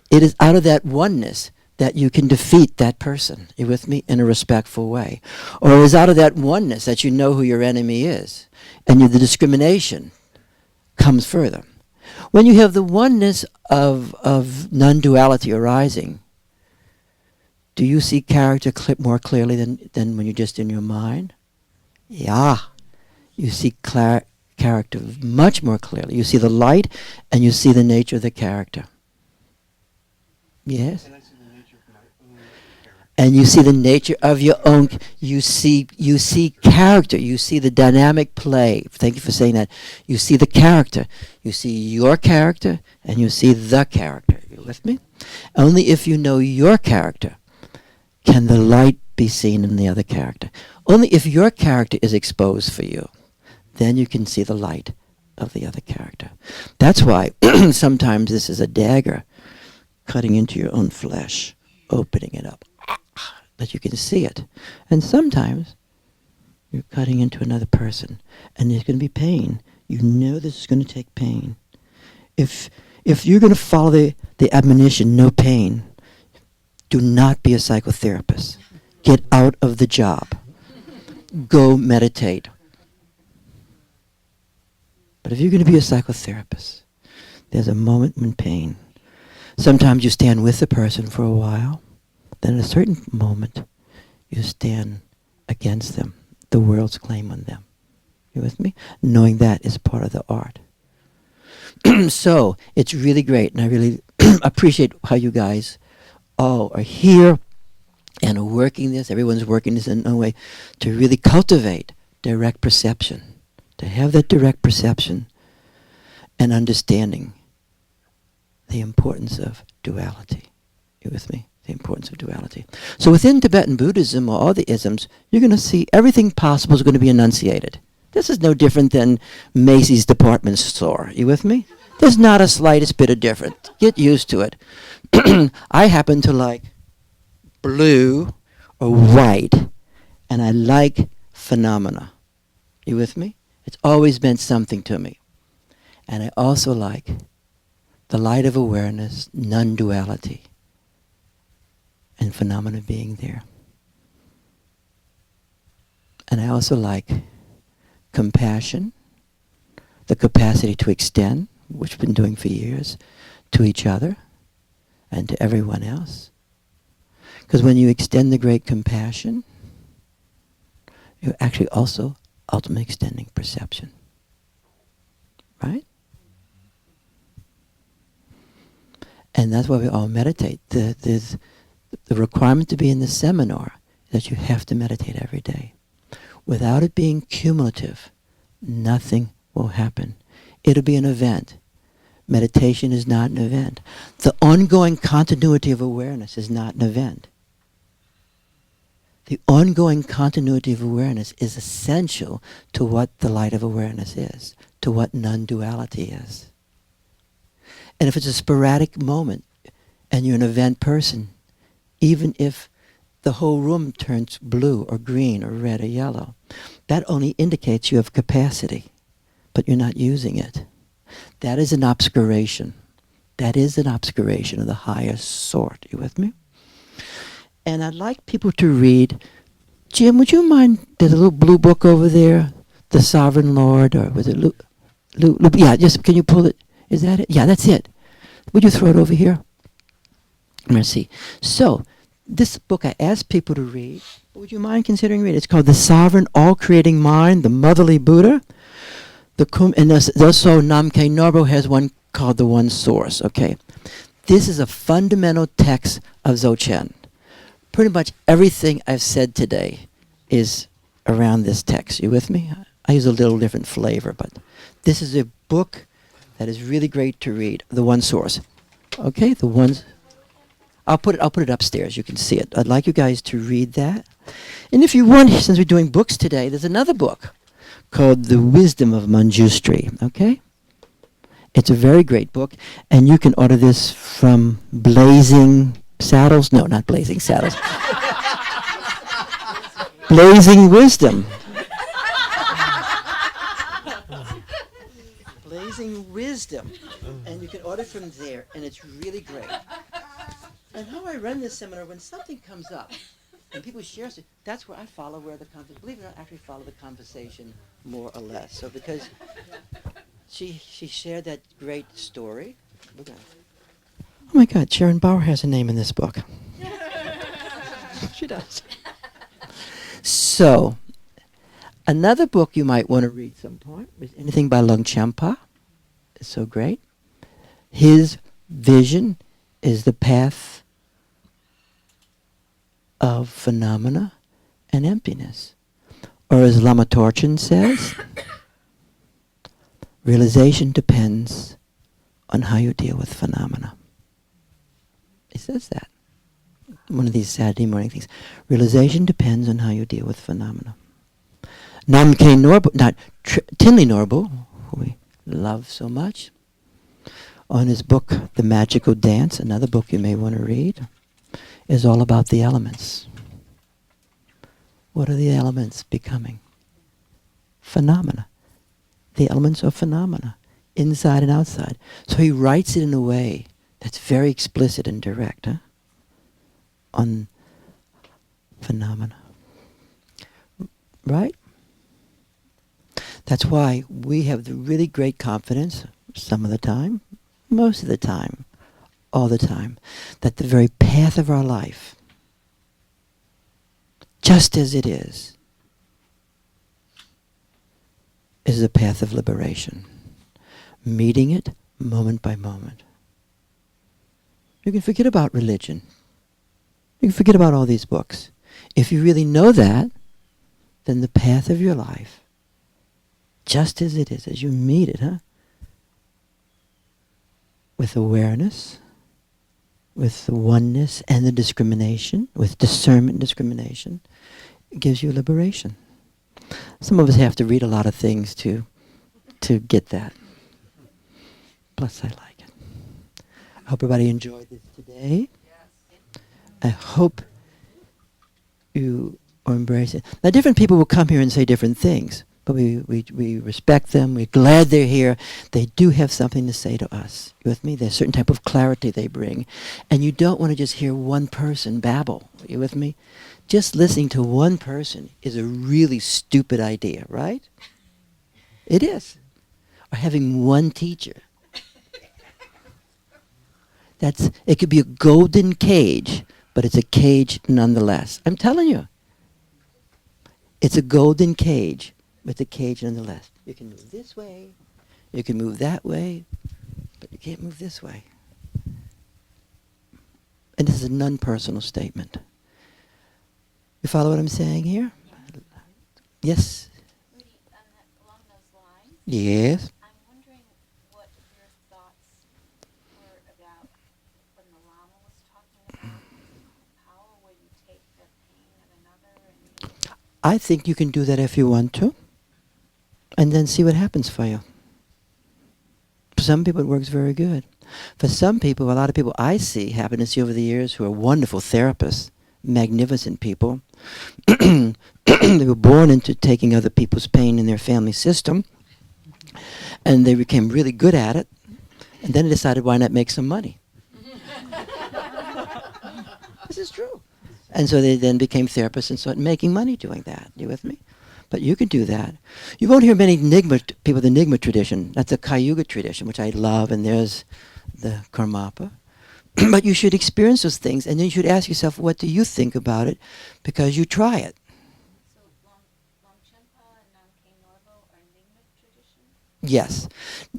Speaker 2: it is out of that oneness that you can defeat that person. You with me? In a respectful way. Or it is out of that oneness that you know who your enemy is. And the discrimination comes further. When you have the oneness of non-duality arising, do you see character more clearly than when you're just in your mind? Yeah. You see character much more clearly. You see the light and you see the nature of the character. Yes?
Speaker 8: And I see the nature of my own character.
Speaker 2: And you see the nature of your own, you see character, you see the dynamic play. Thank you for saying that. You see the character, you see your character, and you see the character. You with me? Only if you know your character can the light be seen in the other character. Only if your character is exposed for you, then you can see the light of the other character. That's why sometimes this is a dagger cutting into your own flesh, opening it up, that you can see it. And sometimes you're cutting into another person, and there's going to be pain. You know this is going to take pain. If you're going to follow the admonition, no pain, do not be a psychotherapist. Get out of the job. Go meditate. But if you're going to be a psychotherapist, there's a moment when pain. Sometimes you stand with the person for a while. Then at a certain moment, you stand against them, the world's claim on them. You with me? Knowing that is part of the art. So it's really great, and I really appreciate how you guys all are here and are working this. Everyone's working this in a way to really cultivate direct perception, to have that direct perception and understanding the importance of duality. You with me? The importance of duality. So within Tibetan Buddhism or all the isms, you're going to see everything possible is going to be enunciated. This is no different than Macy's department store. You with me? There's not a slightest bit of difference. Get used to it. I happen to like blue or white, and I like phenomena. You with me? It's always meant something to me. And I also like the light of awareness, non-duality, and phenomena being there. And I also like compassion, the capacity to extend, which we've been doing for years, to each other and to everyone else. Because when you extend the great compassion, you're actually also ultimately extending perception. Right? And that's why we all meditate. The requirement to be in the seminar is that you have to meditate every day. Without it being cumulative, nothing will happen. It'll be an event. Meditation is not an event. The ongoing continuity of awareness is not an event. The ongoing continuity of awareness is essential to what the light of awareness is, to what non-duality is. And if it's a sporadic moment and you're an event person, even if the whole room turns blue or green or red or yellow, that only indicates you have capacity, but you're not using it. That is an obscuration. That is an obscuration of the highest sort. You with me? And I'd like people to read. Jim, would you mind? There's a little blue book over there, The Sovereign Lord, or was it yeah, just can you pull it? Is that it? Yeah, that's it. Would you throw it over here? Merci. So, this book I asked people to read. Would you mind considering reading? It's called The Sovereign All-Creating Mind, The Motherly Buddha. And also Namkhai Norbo has one called The One Source. Okay, this is a fundamental text of Dzogchen. Pretty much everything I've said today is around this text. You with me? I use a little different flavor, but this is a book that is really great to read. The One Source. Okay, the ones. I'll put it upstairs. You can see it. I'd like you guys to read that. And if you want, since we're doing books today, there's another book called The Wisdom of Manjushri. Okay? It's a very great book, and you can order this from Blazing Saddles. No, not Blazing Saddles. Blazing Wisdom. Blazing Wisdom. And you can order from there, and it's really great. And how I run this seminar, when something comes up and people share it, that's where I follow where the conversation, believe it or not, I actually follow the conversation more or less. So because she shared that great story. Look at it. Oh my God, Sharon Bauer has a name in this book. She does. So, another book you might want to read some point is anything by Longchenpa. It's so great. His vision is the path of phenomena and emptiness. Or as Lama Torchen says, realization depends on how you deal with phenomena. He says that. One of these Saturday morning things. Realization depends on how you deal with phenomena. Namkhai Norbo, Tinley Norbo, who we love so much, on his book, The Magical Dance, another book you may want to read, is all about the elements. What are the elements becoming? Phenomena. The elements are phenomena, inside and outside. So he writes it in a way that's very explicit and direct, on phenomena. Right? That's why we have the really great confidence, some of the time, most of the time, all the time, that the very path of our life, just as it is the path of liberation. Meeting it moment by moment. You can forget about religion. You can forget about all these books. If you really know that, then the path of your life, just as it is, as you meet it, with awareness, with the oneness and the discrimination, with discernment and discrimination, it gives you liberation. Some of us have to read a lot of things to get that. Plus, I like it. I hope everybody enjoyed this today. I hope you are embracing it. Now, different people will come here and say different things, but we respect them. We're glad they're here. They do have something to say to us. You with me? There's a certain type of clarity they bring. And you don't want to just hear one person babble. You with me? Just listening to one person is a really stupid idea, right? It is. Or having one teacher. It could be a golden cage, but it's a cage nonetheless. I'm telling you. It's a golden cage, but a cage nonetheless. You can move this way, you can move that way, but you can't move this way. And this is a non-personal statement. You follow what I'm saying here? Yes?
Speaker 6: Rudy, along those lines,
Speaker 2: Yes?
Speaker 6: I'm wondering what your thoughts were about when the Lama was talking about power where you take the pain of another and
Speaker 2: I think you can do that if you want to, and then see what happens for you. For some people, it works very good. For some people, a lot of people I see, happen to see over the years, who are wonderful therapists, magnificent people, they were born into taking other people's pain in their family system, and they became really good at it, and then they decided, why not make some money? This is true. And so they then became therapists and started making money doing that. You with me? But you can do that. You won't hear many people of the Enigma tradition. That's a Kayuga tradition, which I love, and there's the Karmapa. But you should experience those things, and then you should ask yourself, what do you think about it? Because you try it.
Speaker 6: so Longchenpa and Namkhe Norbo are Enigma tradition?
Speaker 2: Yes.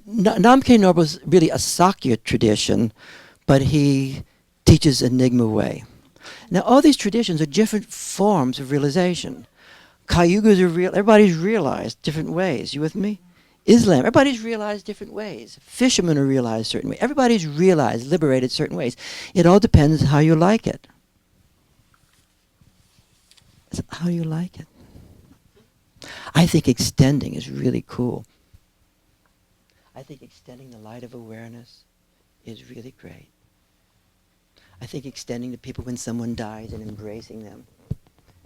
Speaker 2: Namkhe Norbo is really a Sakya tradition, but he teaches Enigma way. Now, all these traditions are different forms of realization. Kayugas are real. Everybody's realized different ways. You with me? Islam. Everybody's realized different ways. Fishermen are realized certain ways. Everybody's realized, liberated certain ways. It all depends how you like it. It's how you like it. I think extending is really cool. I think extending the light of awareness is really great. I think extending to people when someone dies and embracing them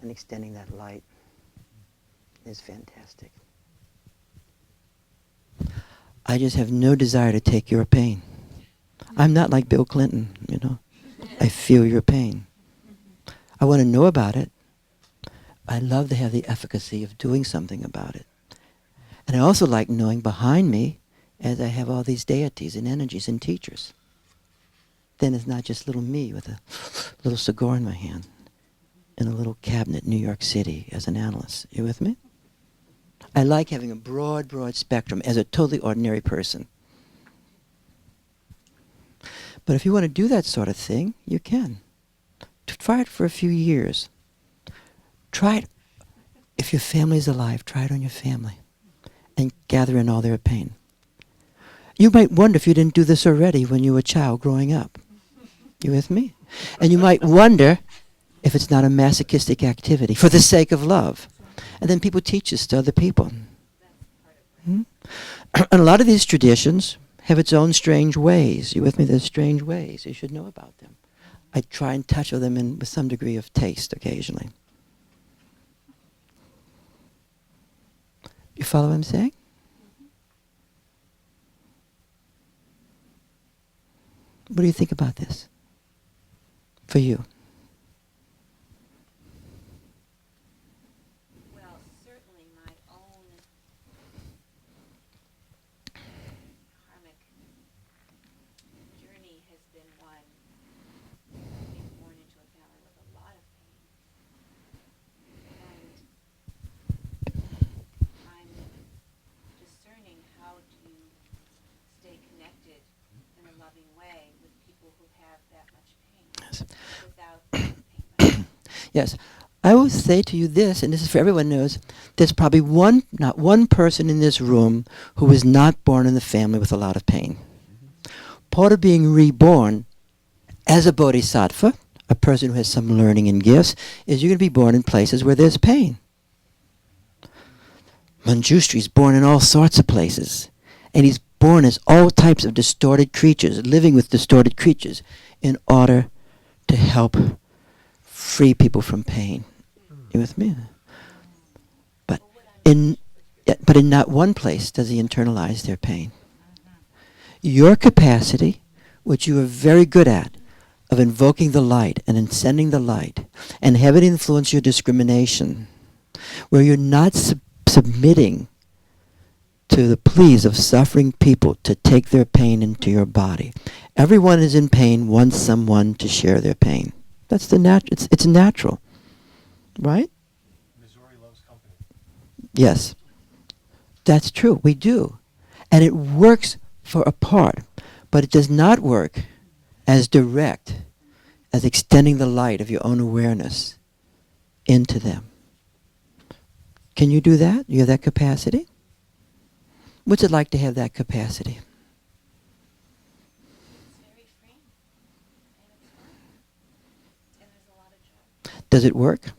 Speaker 2: and extending that light is fantastic. I just have no desire to take your pain. I'm not like Bill Clinton, you know. I feel your pain. I want to know about it. I love to have the efficacy of doing something about it. And I also like knowing behind me, as I have all these deities and energies and teachers. Then it's not just little me with a little cigar in my hand in a little cabinet in New York City as an analyst. You with me? I like having a broad, broad spectrum as a totally ordinary person. But if you want to do that sort of thing, you can. Try it for a few years. Try it. If your family is alive, try it on your family and gather in all their pain. You might wonder if you didn't do this already when you were a child growing up. You with me? And you might wonder if it's not a masochistic activity for the sake of love. And then people teach this to other people. And a lot of these traditions have its own strange ways. You with me? There's strange ways. You should know about them. I try and touch on them with some degree of taste occasionally. You follow what I'm saying? What do you think about this? For you?
Speaker 6: Well, certainly my own karmic journey has been one being born into a family with a lot of pain. And I'm discerning how to stay connected in a loving way with people who have that much pain without pain myself.
Speaker 2: Yes. I will say to you this, and this is for everyone knows, there's probably not one person in this room who was not born in the family with a lot of pain. Part of being reborn as a bodhisattva, a person who has some learning and gifts, is you're going to be born in places where there's pain. Manjushri is born in all sorts of places, and he's born as all types of distorted creatures, living with distorted creatures, in order to help free people from pain. You with me? But in not one place does he internalize their pain. Your capacity, which you are very good at, of invoking the light and in sending the light, and have it influence your discrimination, where you're not submitting to the pleas of suffering people to take their pain into your body. Everyone is in pain, wants someone to share their pain. That's the it's natural. Right?
Speaker 4: Missouri loves company.
Speaker 2: Yes. That's true. We do. And it works for a part, but it does not work as direct as extending the light of your own awareness into them. Can you do that? You have that capacity? What's it like to have that capacity?
Speaker 6: Very free. And it's fun. And there's a lot of joy.
Speaker 2: Does it work?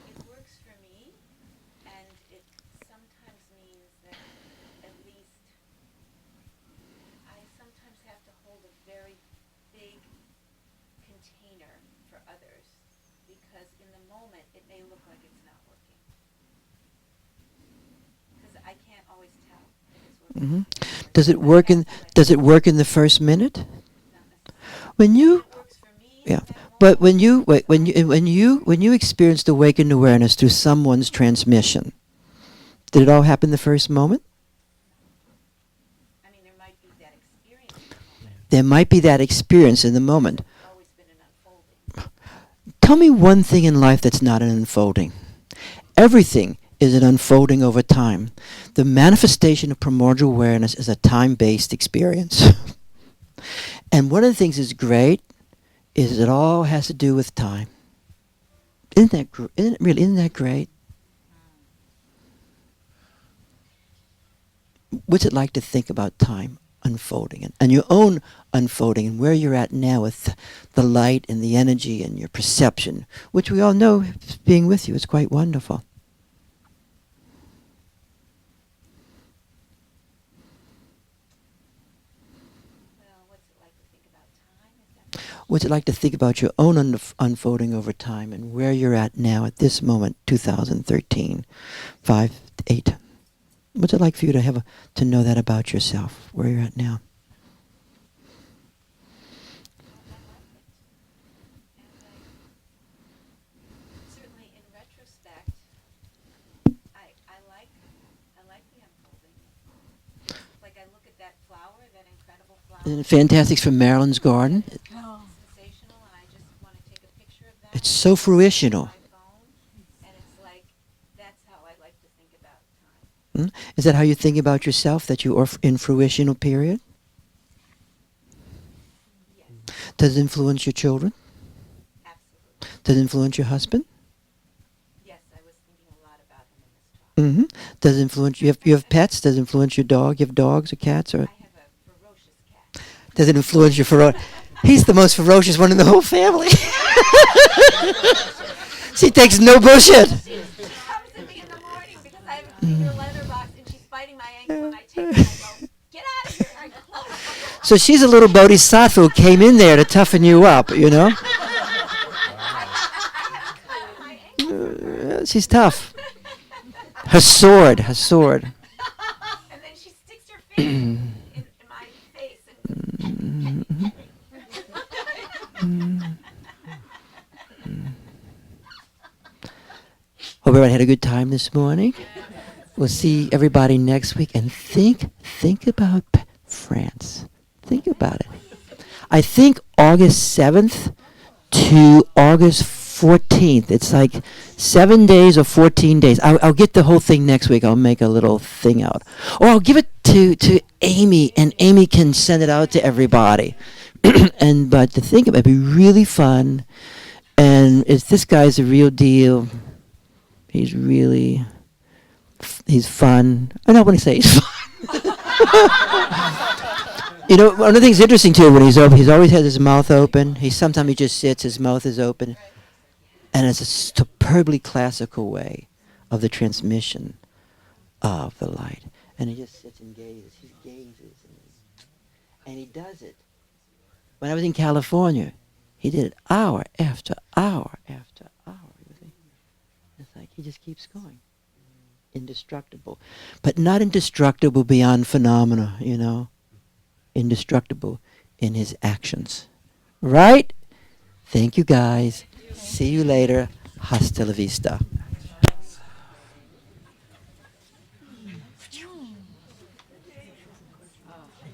Speaker 6: It works for me, and it sometimes means that at least I sometimes have to hold a very big container for others, because in the moment it may look like it's not working. Because I can't always tell if it's working.
Speaker 2: Does it work in the first minute?
Speaker 6: Not necessarily.
Speaker 2: When you
Speaker 6: It works for me.
Speaker 2: Yeah,
Speaker 6: at that
Speaker 2: but
Speaker 6: moment.
Speaker 2: when you experienced awakened awareness through someone's transmission, did it all happen the first moment?
Speaker 6: I mean, there might be that experience in the moment.
Speaker 2: There might be that experience in the moment.
Speaker 6: It's always been an unfolding.
Speaker 2: Tell me one thing in life that's not an unfolding. Everything is an unfolding over time. The manifestation of primordial awareness is a time-based experience. And one of the things that's great is it all has to do with time. Isn't that great? What's it like to think about time unfolding and your own unfolding and where you're at now with the light and the energy and your perception, which we all know being with you is quite wonderful.
Speaker 6: Well, what's it like to think about time? Is that
Speaker 2: What's it like to think about your own unfolding over time and where you're at now at this moment, 2013, 5, 8? What's it like for you to know that about yourself, where you're at now?
Speaker 6: certainly in retrospect, I like the unfolding. Like I look at that flower, that incredible flower.
Speaker 2: Isn't it fantastic from Marilyn's garden?
Speaker 6: It's sensational, and I just want to take a picture of that.
Speaker 2: It's so fruitional.
Speaker 6: My phone, and it's like that's how I like to think about time.
Speaker 2: Is that how you think about yourself, that you are in fruitional period?
Speaker 6: Yes,
Speaker 2: Does it influence your children?
Speaker 6: absolutely.
Speaker 2: Does it influence your husband?
Speaker 6: Yes, I was thinking a lot about him in this talk.
Speaker 2: Does it influence you have pets? Does it influence your dog? You have dogs or cats? Or
Speaker 6: I have a ferocious cat.
Speaker 2: does it influence your He's the most ferocious one in the whole family. She takes no bullshit.
Speaker 6: She comes to me in the morning because I have a clear letterbox, and she's biting my ankle, and I take it and I go, get out of here! I close the door.
Speaker 2: So she's a little bodhisattva who came in there to toughen you up, you know?
Speaker 6: My ankle.
Speaker 2: She's tough. Her sword.
Speaker 6: And then she sticks her face in my face and
Speaker 2: Hope everybody had a good time this morning. We'll see everybody next week. And think about France. Think about it. I think August 7th to August 14th. It's like 7 days or 14 days. I'll get the whole thing next week. I'll make a little thing out. Or I'll give it to Amy, and Amy can send it out to everybody. But to think about it, it'd be really fun. And this guy's a real deal. He's fun. I don't want to say he's fun. You know, one of the things interesting too, when he's open, he's always has his mouth open. Sometimes he just sits, his mouth is open. And it's a superbly classical way of the transmission of the light. And he just sits and gazes. He gazes. And he does it. When I was in California, he did it hour after hour after hour. It's like he just keeps going. Indestructible. But not indestructible beyond phenomena, you know. Indestructible in his actions. Right? Thank you, guys. See you later. Hasta la vista. I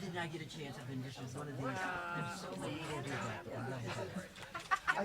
Speaker 2: did not get a chance. I've been just one of these. There's so many people do that.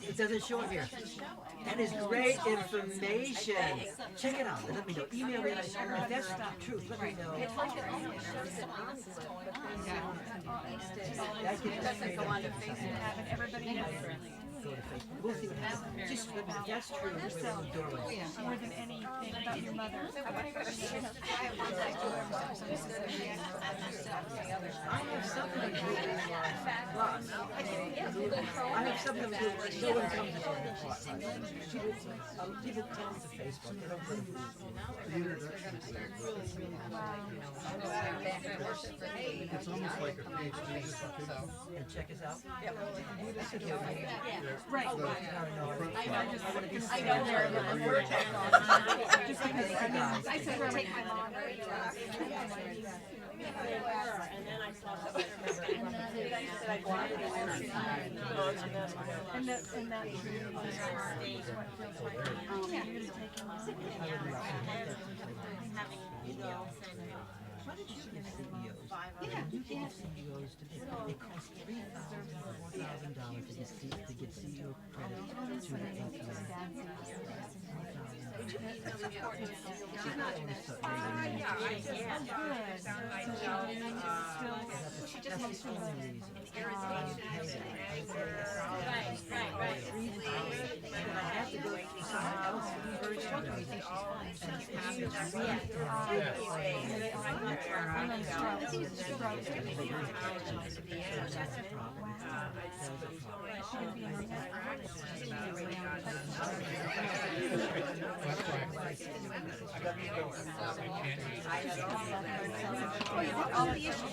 Speaker 2: It doesn't show up here. That is great information. Check it out. Let me know. Email me. If that's not true, let me know.
Speaker 6: Doesn't go on to Facebook.
Speaker 2: We'll see what happens. Just if that's true, just open the doorway.
Speaker 3: More than anything about your mother.
Speaker 2: I have something to do with class. I have something to do with no one comes to my class. People come to Facebook. They don't go to
Speaker 9: It's almost like a PhD.
Speaker 2: and check us out.
Speaker 3: Right.
Speaker 9: I know
Speaker 3: where just because I said we're take my mom.
Speaker 6: And then I saw something. Said I bought it.
Speaker 3: And that is what it feels like. Oh, yeah. You're taking
Speaker 2: It costs $3,000 to get CEO credit to
Speaker 3: She just wants to all the issues.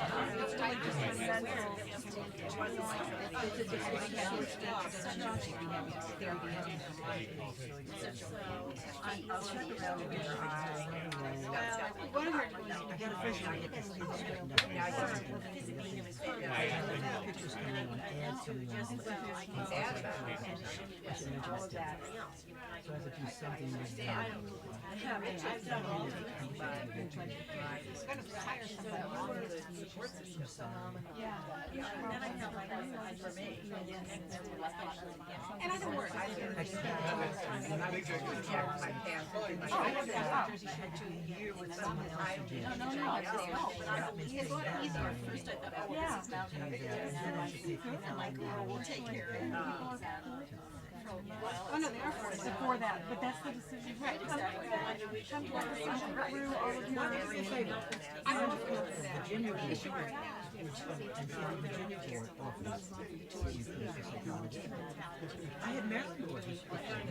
Speaker 3: And I don't work. I Oh no, they are before that, but that's the decision. Right, exactly. Come to our decision through all of your. I'm not going to that.
Speaker 2: Virginia board, and see the Virginia board offers I had Maryland board.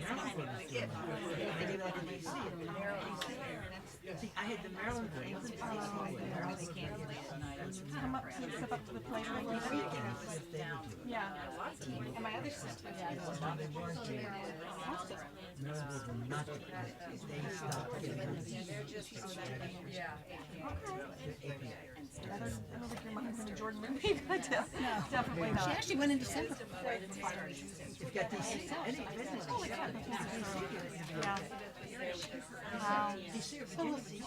Speaker 2: Maryland board was doing it. I did that in DC. See, I had the Maryland board. It was DC
Speaker 3: Come up, step up to the plate. Yeah. And my other sister.
Speaker 2: Maryland board will not, they stopped giving them
Speaker 3: I don't think your mom's in a Jordan movie, but definitely not.
Speaker 7: She actually went in December.
Speaker 2: You've got DC.
Speaker 3: Yeah. Wow.
Speaker 2: DC or Virginia.